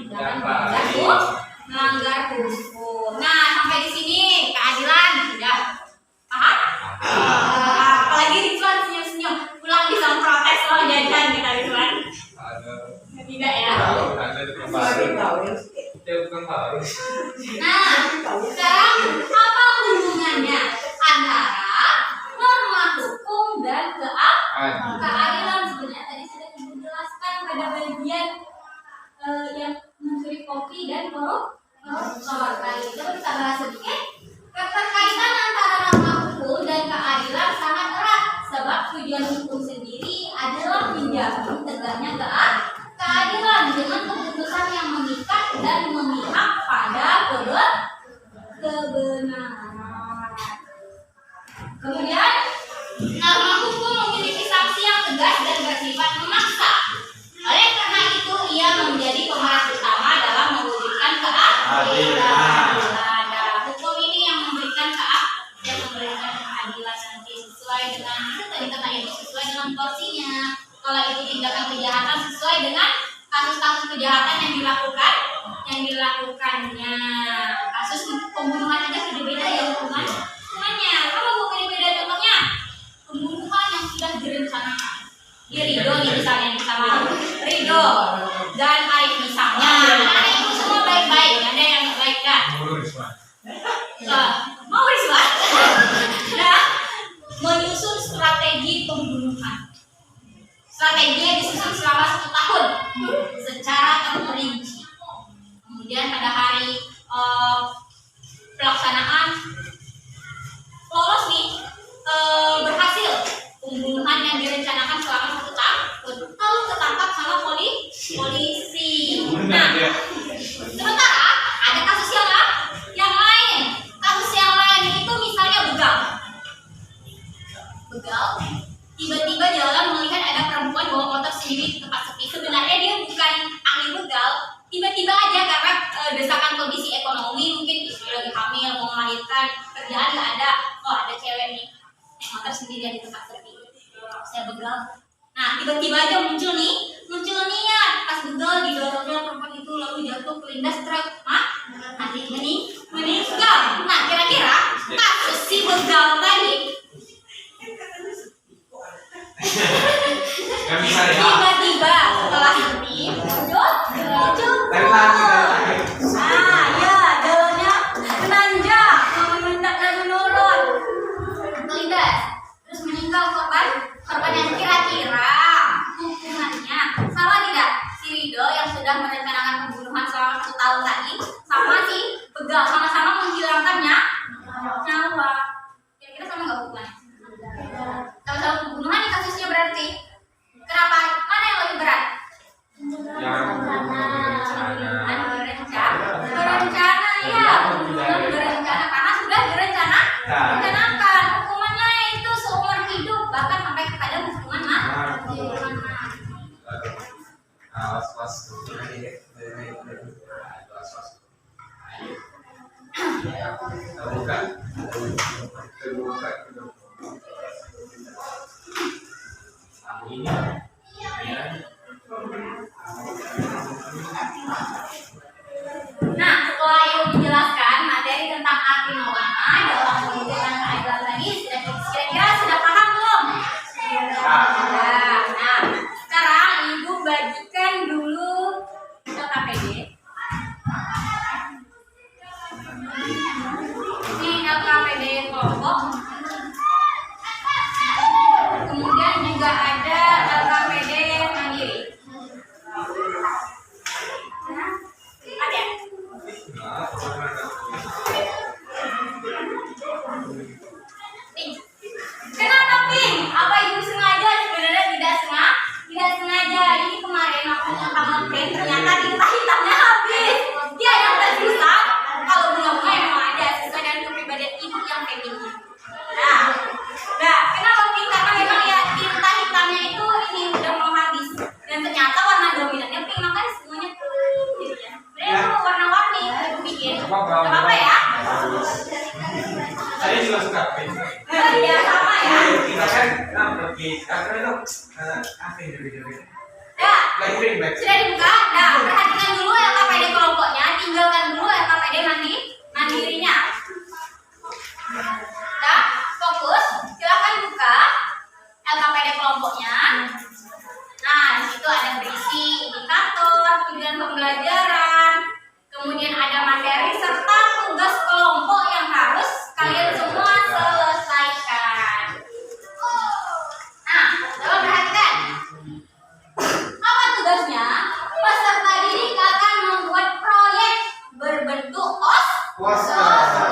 melanggar hukum. Nah, sampai di sini keadilan sudah paham? Apalagi Ridwan senyum-senyum, pulang bisa protes soal jajan kita Ridwan. Tidak ya?
Ada baru.
Nah, sekarang apa hubungannya antara norma hukum dan keadilan? Sebenarnya tadi sudah pada bagian yang mencuri kopi dan koruptor. Kali itu kita bahas sedikit. Keterkaitan antara norma hukum dan keadilan sangat erat, sebab tujuan hukum sendiri adalah menjamin tegaknya keadilan dengan keputusan yang mengikat dan memihak pada kebenaran. Kemudian, norma hukum memiliki sanksi yang tegas dan bersifat memaksa. Oleh karena itu, ia menjadi pemeran utama dalam mewujudkan keadilan. Hukum ini yang memberikan keadilan nanti sesuai dengan kata itu sesuai dengan porsinya. Kalau itu tindakan kejahatan sesuai dengan kasus-kasus kejahatan yang dilakukannya. Kasus pembunuhan aja beda-beda ya hukumannya. Kalau mau beda-beda contohnya pembunuhan yang sudah direncanakan. Ridho nih misalnya sama Ridho dan Arif misalnya. Nah itu semua baik-baik, ada yang nggak baik kan? Mau Rizwan? Nah, menyusun strategi pembunuhan. Strateginya disusun selama 1 tahun secara terperinci. Kemudian pada hari pelaksanaan lolos nih, berhasil pembunuhan yang direncanakan selama 1 tahun lalu ketangkap sama polisi. Nah, sementara ada kasus yang lain. Kasus yang lain itu misalnya begal. Tiba-tiba jalan melihat ada perempuan bawa motor sendiri di tempat sepi. Sebenarnya dia bukan ahli begal. Tiba-tiba aja karena desakan kondisi ekonomi, mungkin istri lagi hamil, mau melahirkan, kerjaan nggak ada. Oh ada cewek nih, naik motor sendirian di tempat sepi. Saya begal. Nah tiba-tiba aja muncul niat. Pas begal didorongnya perempuan itu lalu jatuh kelindas truk. Nanti meninggal. Nah kira-kira kasus si begal tadi tiba-tiba setelah ini muncul jalannya menanjak menurun kelindas terus meninggal korban yang kira-kira hukumannya salah tidak si Ridho yang sudah merencanakan pembunuhan selama 1 tahun tadi sama si begal sama-sama menghilangkan nyawa. Kira-kira sama nggak hukumannya? Kalau pembunuhan ini kasusnya berarti kenapa? Mana yang lebih berat? Berencana ya, pembunuhan berencana karena sudah direncanakan. Hukumannya itu seumur hidup bahkan sampai kepada hukuman mati. Nah, setelah Ibu menjelaskan materi tentang arti norma dalam mewujudkan keadilan tadi, kira-kira sudah paham belum? Nah, sekarang Ibu bagikan dulu ke KPD. Ini LKPD kelompok. Kemudian juga ada LKPD mandiri. Ada? Kenapa Pink? Apa Ibu sengaja? Sebenarnya tidak sengaja. Ini kemarin waktunya kamu print ternyata tinta hitamnya habis. Dia yang tersusah. Kalau bunga-bunga memang ada sesuai dengan kepribadian Ibu yang feminim. Nah, kenapa Pink? Karena memang ya tinta hitamnya itu ini udah mau habis. Dan ternyata warna dominannya Pink, makanya semuanya gitu ya. Sebenarnya itu warna-warni Ibu bikin. Gak apa-apa ya?
Saya juga suka pink.
Iya sama ya.
Kita kan pergi karena itu apa yang beda-beda.
Ya,
Black pink, black.
sudah dibuka. Nah, perhatikan dulu LKPD kelompoknya, tinggalkan dulu LKPD mandirinya. Nah, fokus. Silakan buka LKPD kelompoknya. Nah, di situ ada berisi indikator, tujuan pembelajaran, kemudian ada materi serta tugas kelompok yang harus kalian semua selesaikan. Nah, coba perhatikan. Apa tugasnya?
Poster.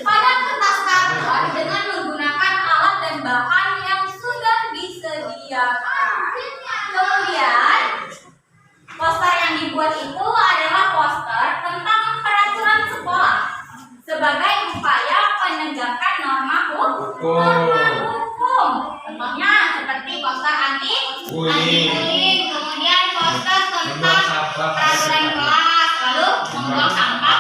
Pada kertas karton dengan menggunakan alat dan bahan yang sudah disediakan. Kemudian poster yang dibuat itu adalah poster tentang peraturan sekolah sebagai upaya penegakan norma hukum. Contohnya seperti poster anti bullying, kemudian poster tentang peraturan kelas, lalu membuang sampah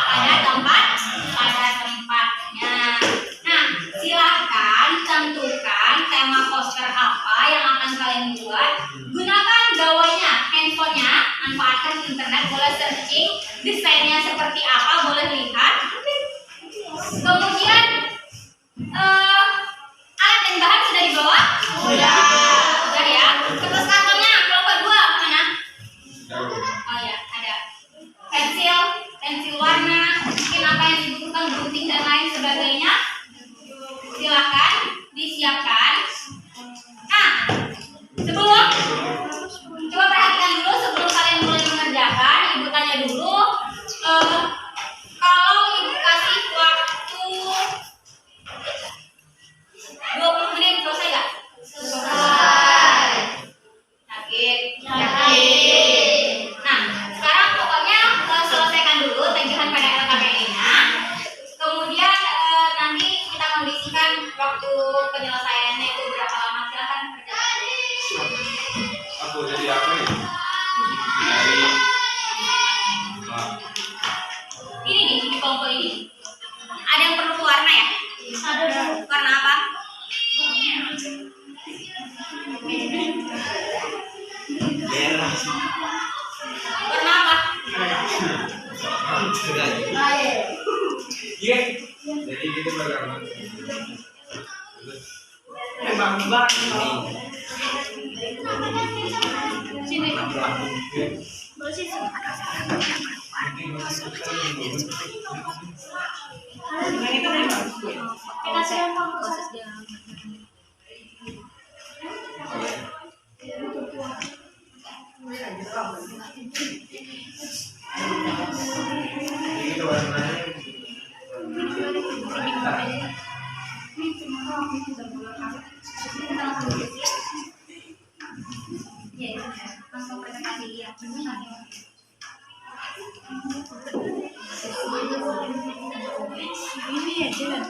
pada tempatnya. Nah, silakan tentukan tema poster apa yang akan kalian buat. Gunakan gawainya, handphonenya, manfaatkan internet, boleh searching, desainnya seperti apa, boleh lihat. Kemudian alat dan bahan sudah dibawa? Sudah ya. Kertas kartonnya kelompok 2 mana? Oh ya, ada pensil warna, mungkin apa yang dibutuhkan, gunting dan lain sebagainya. Silakan disiapkan. Nah, sebelum coba perhatikan dulu sebelum kalian mulai mengerjakan, ibu tanya dulu. Kalau ibu kasih waktu 20 menit selesai nggak? Selesai. Yakin. Nah, sekarang pokoknya selesaikan dulu tagihan pada LKPD-nya. Kemudian nanti kita kondisikan waktu penyelesaiannya itu berapa lama. Silakan kerjakan.
Aku jadi apa nih? Dari
Ini nih, di kelompok ini. Ada yang perlu warna ya? Ada. Warna apa?
merah.
Warna apa?
Iya. Jadi gitu bagaimana?
Sini.
Gitu warnanya.
Ya, langsung presentasi ya. Ini ya, jalan.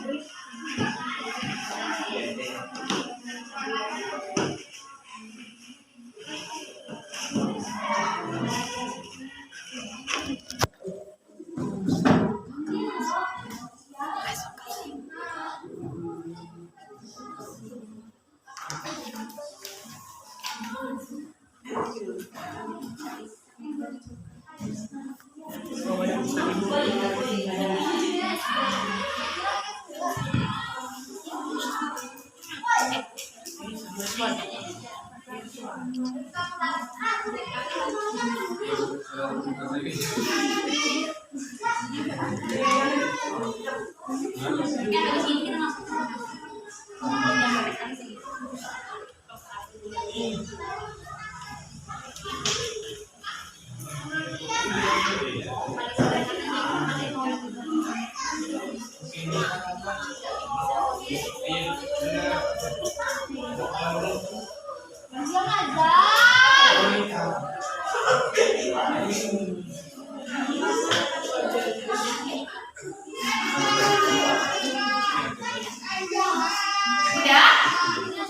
Udah?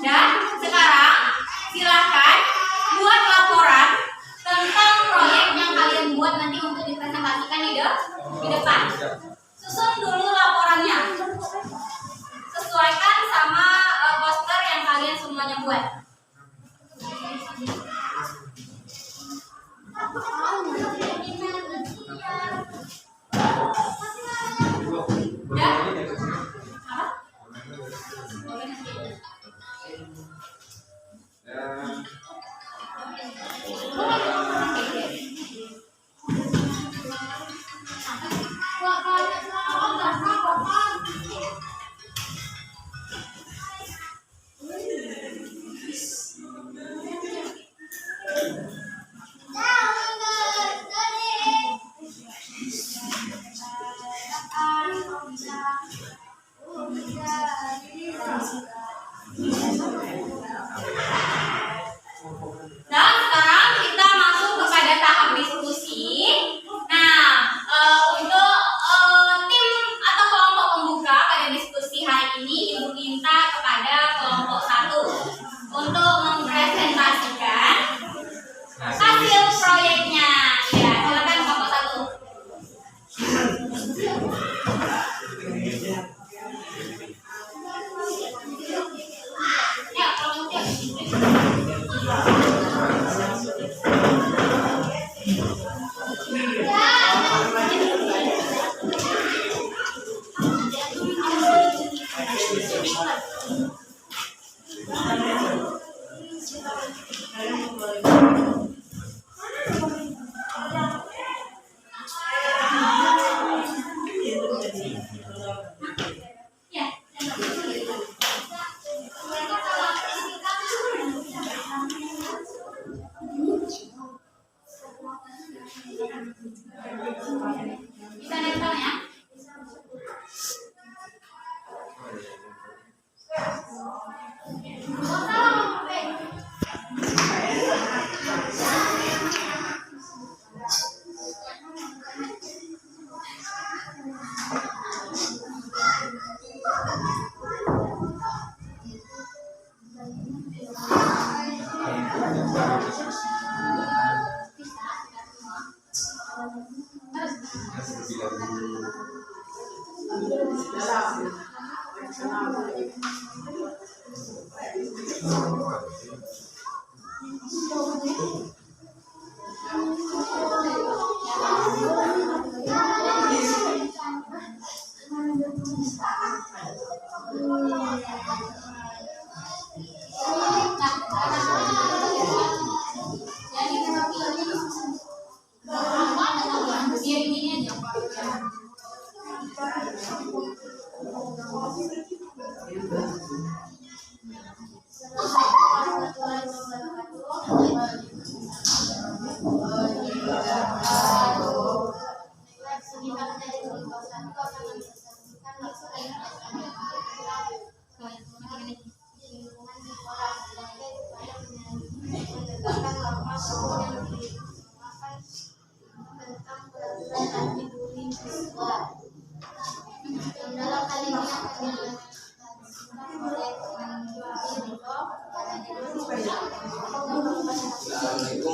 Dan sekarang silahkan buat laporan tentang proyek yang kalian buat nanti untuk dipresentasikan di depan. Susun dulu laporannya. Sesuaikan sama poster yang kalian semuanya buat. Udah? Apa?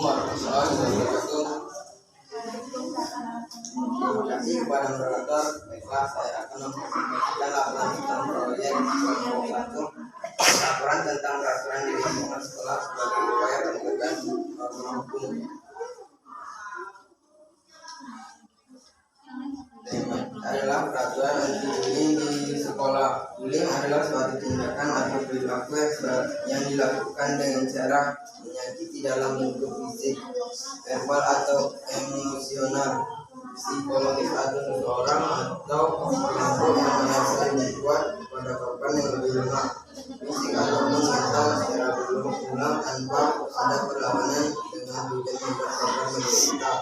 warahmatullahi wabarakatuh. Terima kasih kepada moderator. Baiklah, saya akan mempresentasikan laporan tentang proyek 1 laporan tentang peraturan di lingkungan sekolah sebagai upaya penegakan norma hukum. Tema adalah peraturan anti bullying di sekolah. Bullying adalah suatu tindakan atau perilaku yang dilakukan dengan cara menyakiti dalam bentuk fisik, verbal atau emosional, psikologis atau seseorang atau kelompok yang merasa dibuat pada korban yang lebih lemah, fisik ataupun mental secara berulang-ulang tanpa ada perlawanan dengan tujuan membuat korban menderita.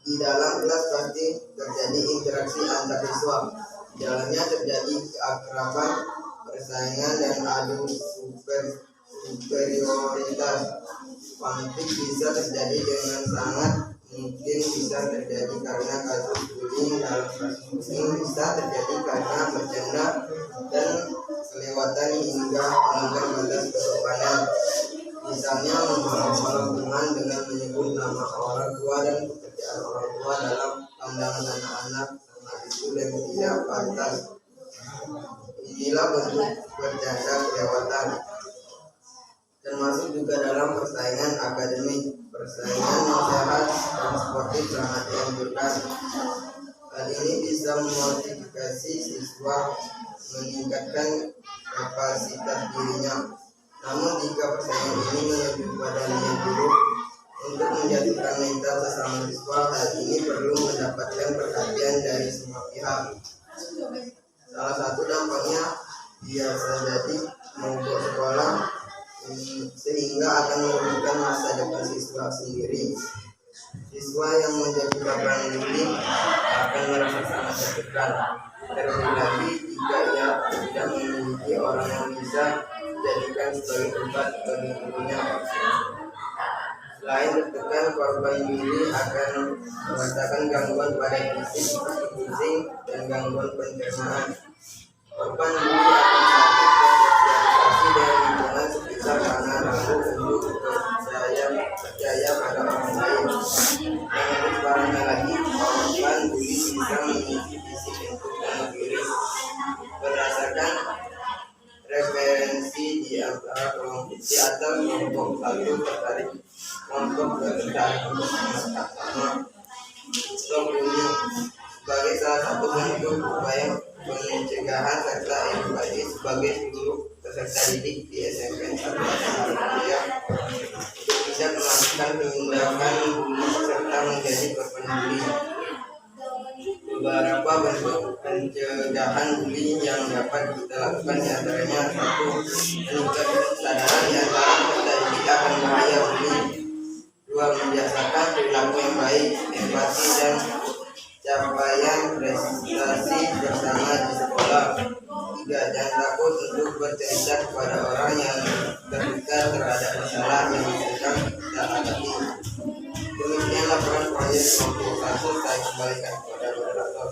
Di dalam kelas pasti terjadi interaksi antar siswa. Di dalamnya terjadi keakraban, persaingan, dan adu superioritas. Konflik bisa terjadi dengan sangat mungkin bisa terjadi karena kasus bullying. Dalam kasus bullying bisa terjadi karena bercanda dan kelewatan hingga melanggar batas kesopanan. Misalnya membawa teman dengan menyebut nama orang tua dan pekerjaan orang tua dalam pandangan anak-anak, sangat itu dan tidak pantas. Inilah bentuk bercanda kelewatan. Termasuk juga dalam persaingan akademik. Persaingan yang sehat dan sportif sangat dianjurkan. Hal ini bisa memotivasi siswa meningkatkan kapasitas dirinya. Namun jika persaingan ini menuju pada niat buruk untuk menjatuhkan mental sesama siswa, hal ini perlu mendapatkan perhatian dari semua pihak. Salah satu dampaknya biasa jadi mogok sekolah sehingga akan merugikan masa depan siswa sendiri. Siswa yang menjadi korban bullying akan merasa sangat tertekan, terlebih lagi jika ia tidak memiliki orang yang bisa dijadikan sebagai tempat bagi gurunya. Selain tertekan, korban bullying akan merasakan gangguan pada fisik seperti pusing dan gangguan pencernaan. Korban bullying akan sakit dan dari lingkungan sekitar karena ragu untuk percaya pada orang lain. Dan lebih parahnya lagi, korban bullying bisa memiliki fisik yang bunuh diri. Berdasarkan referensi di antara kelompok di atas, kelompok satu tertarik untuk sama stop bullying sebagai salah satu bentuk upaya pencegahan serta edukasi sebagai seluruh peserta didik di SMP 1 yang bisa melakukan tindakan bullying serta menjadi korban bullying. Beberapa bentuk pencegahan bullying yang dapat kita lakukan diantaranya: 1. Meningkatkan kesadaran di antara peserta didik akan bahaya bullying. 2. Membiasakan perilaku yang baik, empati, dan capaian prestasi bersama di sekolah. 3. Jangan takut untuk bercerita kepada orang yang terdekat terhadap masalah yang sedang kita hadapi. Demikian laporan proyek kelompok 1. Saya kembalikan kepada moderator.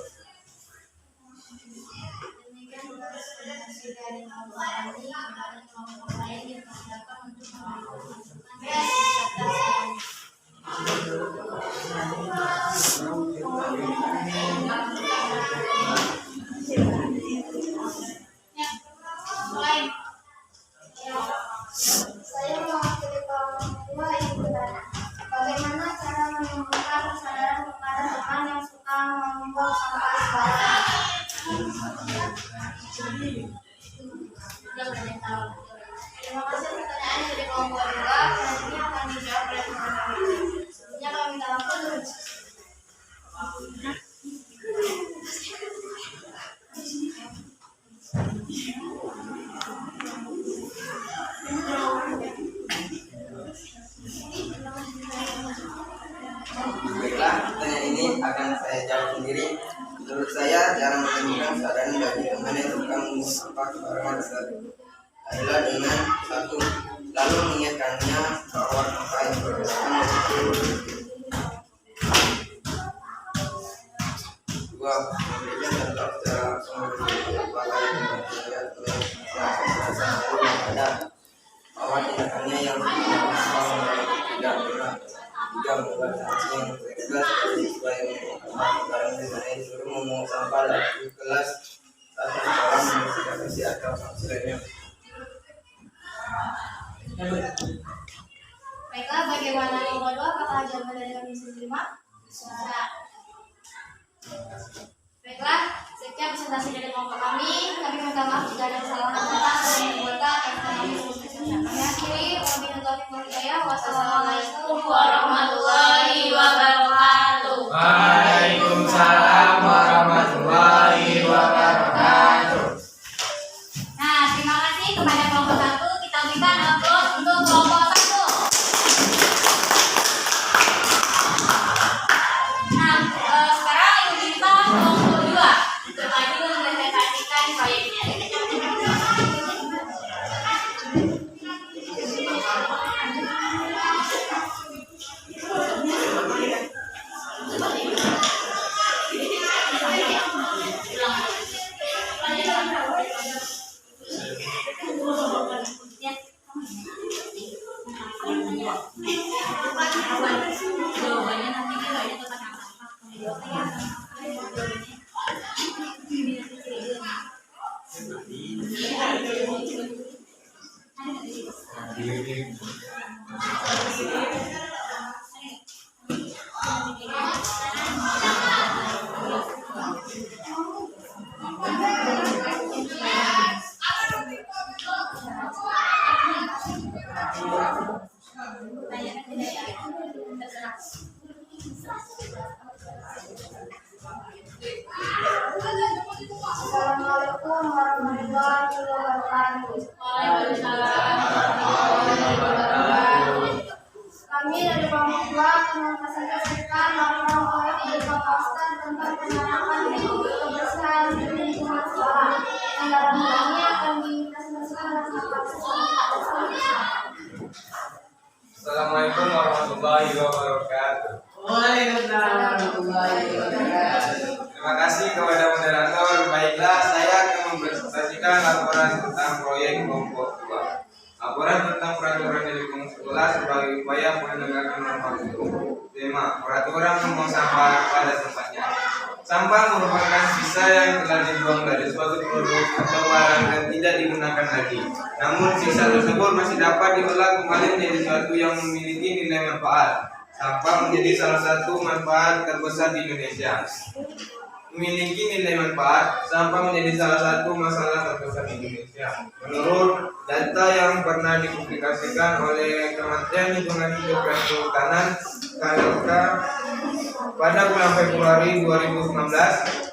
Demikian presentasi dari kelompok ini kepada kelompok lain yang dipersilakan untuk
Saya mewakili kelompok 2 yang bertanya, bagaimana cara menumbuhkan kesadaran kepada teman yang suka membuang sampah sembarangan?
Terima kasih pertanyaannya dari kelompok 2. Selanjutnya akan dijawab oleh kelompok kami. Sebelumnya kami minta waktu.
Baiklah, pertanyaan ini akan saya jawab sendiri. Menurut saya, cara menumbuhkan kesadaran bagi teman yang suka membuang sampah sembarangan adalah dengan 1. Lalu mengingatkannya bahwa sampah yang berkesan itu. 2. Memberikan contoh secara langsung apakah yang tidak melihat rasa baru yang ada bahwa tindakannya yang tidak Tiga, membuat sanksi yang tegas bagi siswa yang membuang barang di mana disuruh memungut sampah dari kelas atau sekolah membersihkan bersih atau sanksi lainnya.
Baiklah, bagaimana yang kedua? Apakah jawaban dari kami bisa diterima? Bisa. Baiklah, sekian presentasi dari kelompok kami. Kami minta maaf jika ada kesalahan kata atau yang dibuat kami kami akhiri. Wassalamualaikum warahmatullahi wabarakatuh.
Waalaikumsalam warahmatullahi wabarakatuh.
Nah, terima kasih kepada kelompok 1. Kita berikan aplaus untuk kelompok 1. Nah, sekarang ibu kita kelompok 2 untuk maju mempresentasikan proyeknya. Jawabannya nanti kan ada tempat
Assalamualaikum warahmatullahi wabarakatuh. Kami dari kelompok 2 akan mempresentasikan laporan proyek berupa poster tentang penanaman kebersihan di lingkungan sekolah. Yang dalam hal ini akan dipresentasikan oleh Bapak Siswa.
Assalamualaikum warahmatullahi wabarakatuh.
Waalaikumsalam warahmatullahi wabarakatuh.
Terima kasih kepada moderator. Baiklah, saya akan mempresentasikan laporan tentang proyek kelompok 2. Laporan tentang peraturan di lingkungan sekolah sebagai upaya penegakan norma hukum. Tema: peraturan membuang sampah pada tempatnya. Sampah merupakan sisa yang telah dibuang dari suatu produk atau barang dan tidak digunakan lagi. Namun sisa tersebut masih dapat diolah kembali menjadi sesuatu yang memiliki nilai manfaat. Sampah menjadi salah satu manfaat terbesar di Indonesia. Memiliki nilai manfaat, sampah menjadi salah satu masalah terbesar di Indonesia. Menurut data yang pernah dipublikasikan oleh Kementerian Lingkungan Hidup dan Kehutanan (KLHK) pada bulan Februari 2019,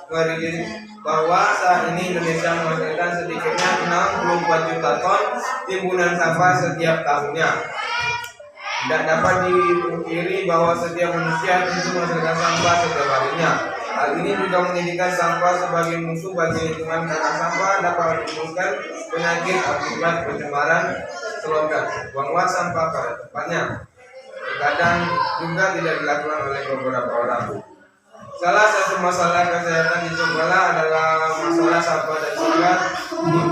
merilis bahwa saat ini Indonesia menghasilkan sedikitnya 64 juta ton timbunan sampah setiap tahunnya. Tidak dapat dipungkiri bahwa setiap manusia tentu menghasilkan sampah setiap harinya. Hal ini juga menjadikan sampah sebagai musuh bagi lingkungan karena sampah dapat menimbulkan penyakit akibat pencemaran selokan. Buanglah sampah pada tempatnya. Terkadang juga tidak dilakukan oleh beberapa orang. Salah satu masalah kesehatan di sekolah adalah masalah sampah dan sungai,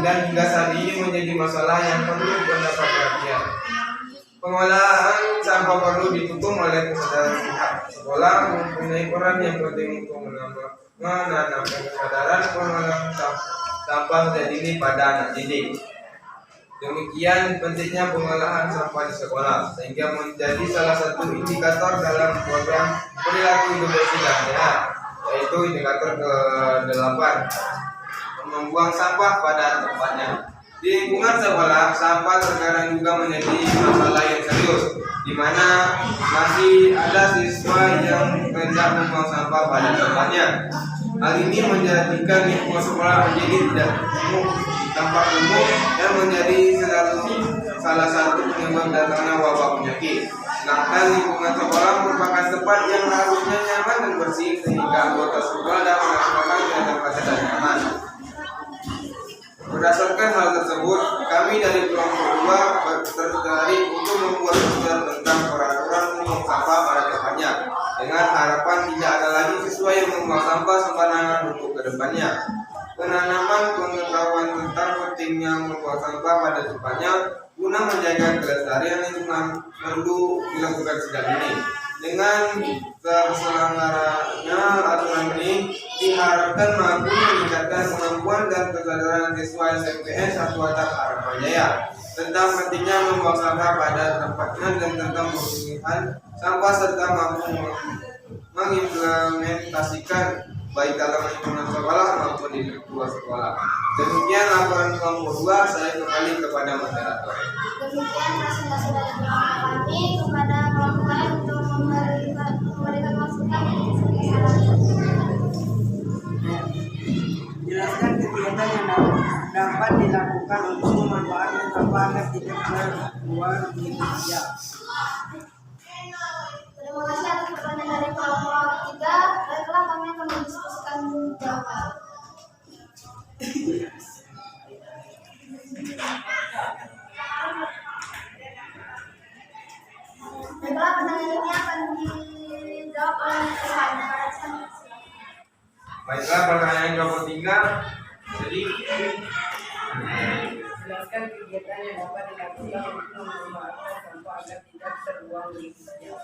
dan hingga saat ini menjadi masalah yang perlu mendapat perhatian. Pengolahan sampah perlu didukung oleh kesadaran pihak. Sekolah mempunyai peran yang penting untuk menanamkan kesadaran pengolahan sampah sejak dini pada anak didik. Demikian pentingnya pengolahan sampah di sekolah, sehingga menjadi salah satu indikator dalam program perilaku hidup bersih dan sehat, yaitu indikator ke-8, membuang sampah pada tempatnya. Di lingkungan sekolah, sampah terkadang juga menjadi masalah yang serius, di mana masih ada siswa yang tidak membuang sampah pada tempatnya. Hal ini menjadikan lingkungan sekolah menjadi tidak tampak umum dan menjadi salah satu penyebab datangnya wabah penyakit. Sedangkan lingkungan sekolah merupakan tempat yang harusnya nyaman dan bersih, sehingga anggota sekolah dapat melaksanakan kegiatan dan nyaman. Berdasarkan hal tersebut, kami dari kelompok 2 tertarik untuk membuat poster tentang peraturan membuang sampah pada tempatnya, dengan harapan tidak ada lagi siswa yang membuang sampah sembarangan untuk kedepannya. Penanaman pengetahuan tentang pentingnya membuang sampah pada tempatnya guna menjaga kelestarian lingkungan perlu dilakukan sejak dini. Dengan terselenggaranya aturan ini diharapkan mampu meningkatkan kemampuan dan kesadaran siswa SMPN 1 Atap Harapanjaya tentang pentingnya membuang sampah pada tempatnya dan tentang pemilihan sampah serta mampu mengimplementasikan baik dalam lingkungan sekolah maupun di luar sekolah. Demikian laporan kelompok 2, saya kembali kepada moderator.
Demikian presentasi dari kelompok kami. Kepada kelompok lain untuk memberikan masukan sebagai saran.
Jelaskan kegiatan yang dapat dilakukan untuk memanfaatkan sampah agar tidak terbuang di media.
Terima kasih atas pertanyaan dari kelompok 3. Baiklah, kami akan mendiskusikan jawaban. Baiklah, pertanyaan ini akan dijawab oleh Tuhan.
Baiklah, pertanyaan kelompok 3. Jadi
Jelaskan kegiatan yang dapat dilakukan untuk memanfaatkan sampah agar tidak terbuang di media.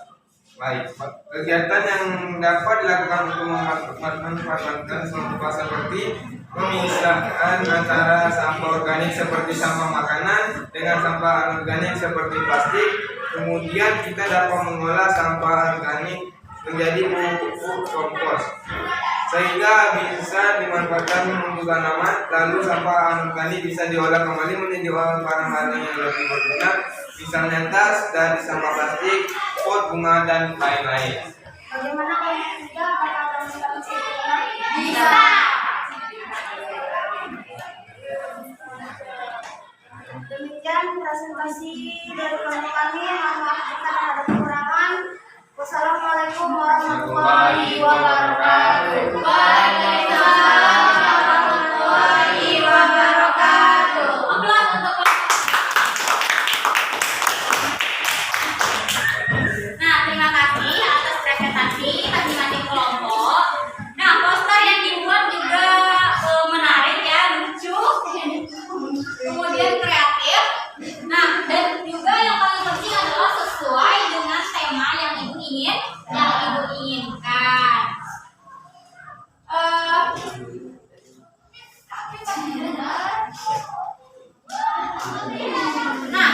baik, kegiatan yang dapat dilakukan untuk memanfaatkan sampah seperti memisahkan antara sampah organik seperti sampah makanan dengan sampah anorganik seperti plastik. Kemudian kita dapat mengolah sampah organik menjadi pupuk kompos sehingga bisa dimanfaatkan untuk tanaman. Lalu sampah anorganik bisa diolah kembali menjadi barang-barang yang lebih berguna, misalnya tas dari sampah plastik, pot bunga dan lain-lain.
Bagaimana kalau tidak apakah akan bisa?
Bisa.
Demikian presentasi dari kelompok kami. Mohon maaf jika ada kekurangan. Wassalamualaikum warahmatullahi wabarakatuh.
Waalaikumsalam warahmatullahi wabarakatuh. Aplaus untuk Nah, terima kasih atas presentasi masing-masing kelompok. Nah, poster yang dibuat juga menarik ya, lucu, kemudian kreatif. Nah, dan juga yang paling penting adalah sesuai dengan tema yang ibu inginkan. Nah,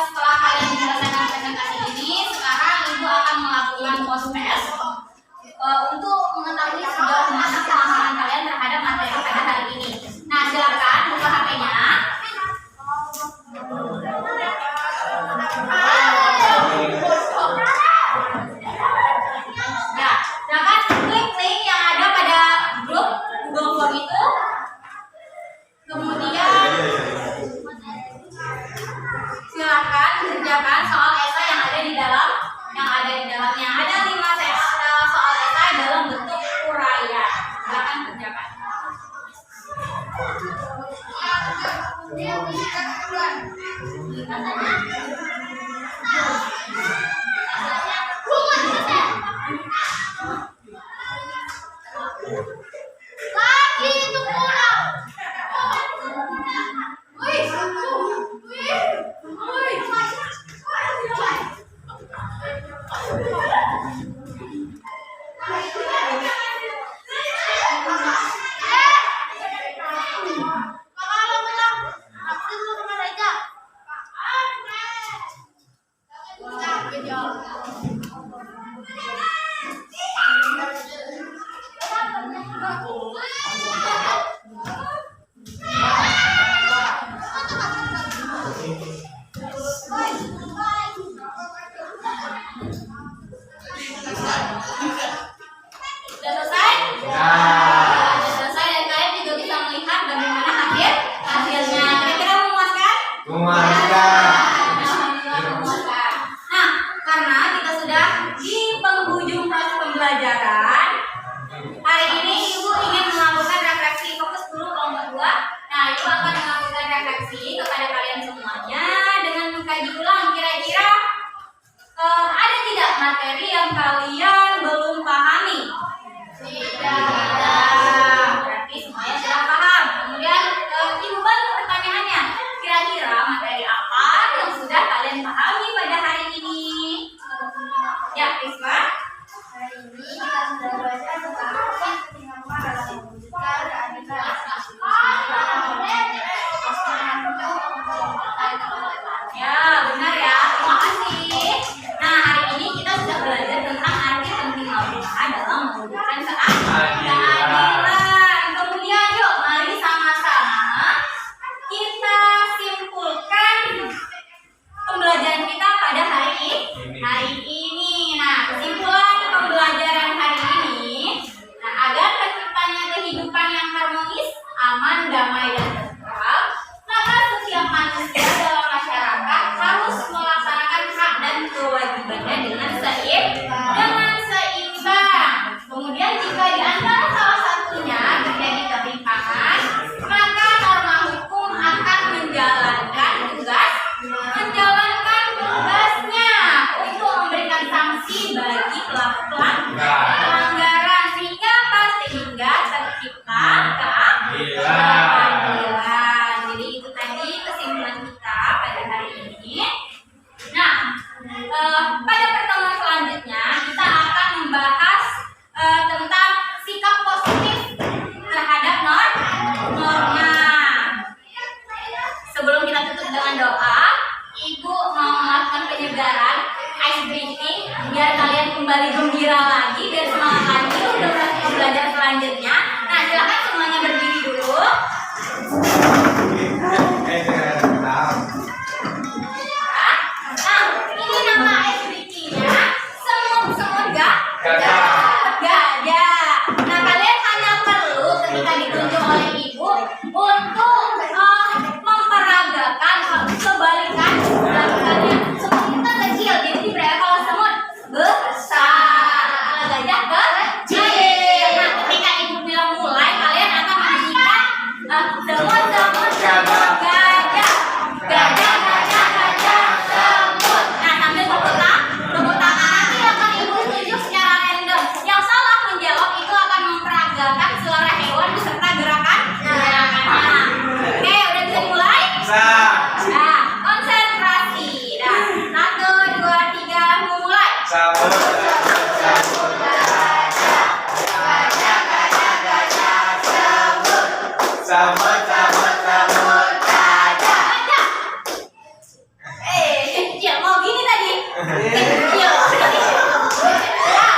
setelah kalian menyelesaikan presentasi ini, sekarang ibu akan melakukan post test untuk mengetahui sejauh mana pemahaman kalian terhadap materi pada hari ini. Nah, silakan buka HP-nya. Ya, silakan klik link yang ada pada grup Google Form itu. Kemudian silakan kerjakan soal esai yang ada di dalam, yang ada 5 soal esai dalam bentuk uraian. Silakan kerjakan.
Lagi itu pulang.
Sudah selesai? Sudah selesai dan kalian juga bisa melihat bagaimana hasilnya. Kira-kira memuaskan? Alhamdulillah memuaskan. Nah, karena kita sudah di penghujung proses pembelajaran, hari ini ibu ingin melakukan refleksi. Fokus dulu kelompok 2. Nah, ibu akan melakukan refleksi kepada kalian semuanya dengan mengkaji ulang kira-kira ada tidak materi yang kalian belum pahami? Tidak ada. Berarti semuanya sudah paham. Kemudian ibu bantu pertanyaannya. Kira-kira materi apa yang sudah kalian pahami pada hari ini? pada pertemuan selanjutnya kita akan membahas tentang sikap positif terhadap norma. Sebelum kita tutup dengan doa, Ibu mau melakukan penyegaran, ice breaking, biar kalian kembali gembira lagi, biar semangat lagi untuk belajar selanjutnya. Nah, silakan semuanya berdiri dulu. Nah, ini nama ice breaking-nya semut gajah. Nah, kalian hanya perlu ketika ditunjuk oleh ibu untuk memperagakan kebalikannya. Semut kita kecil, jadi diberikan kalau semut besar, kalau gajah kecil. Nah, ketika ibu bilang mulai, kalian akan menyanyikan semut gajah, semut. Nah, sambil tepuk tangan nanti akan ibu tunjuk secara random. Yang salah menjawab itu akan memperagakan suara hewan beserta gerakannya. Oke, udah bisa dimulai? Nah, konsentrasi. Nah, 1, 2, 3, mulai. Kecil, mau gini tadi. Kecil. Ya, lagi ya. Ya,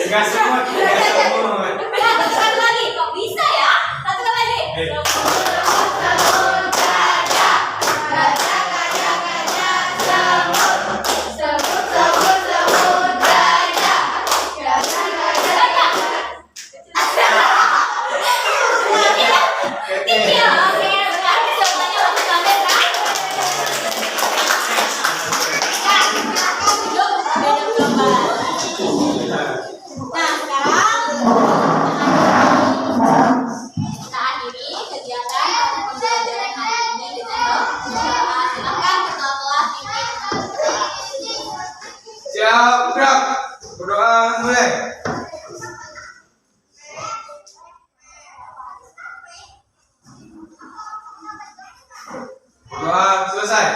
Gas semut.
ya, satu lagi. Kok bisa ya? Satu lagi. Kecil. Oke, sekarang jawabannya waktu sampai kan? Nah, sekarang kita akhiri kegiatan pembelajaran hari ini dengan doa. Silakan ketua kelas pimpin.
Siap, gerak. Berdoa mulai. Doa selesai.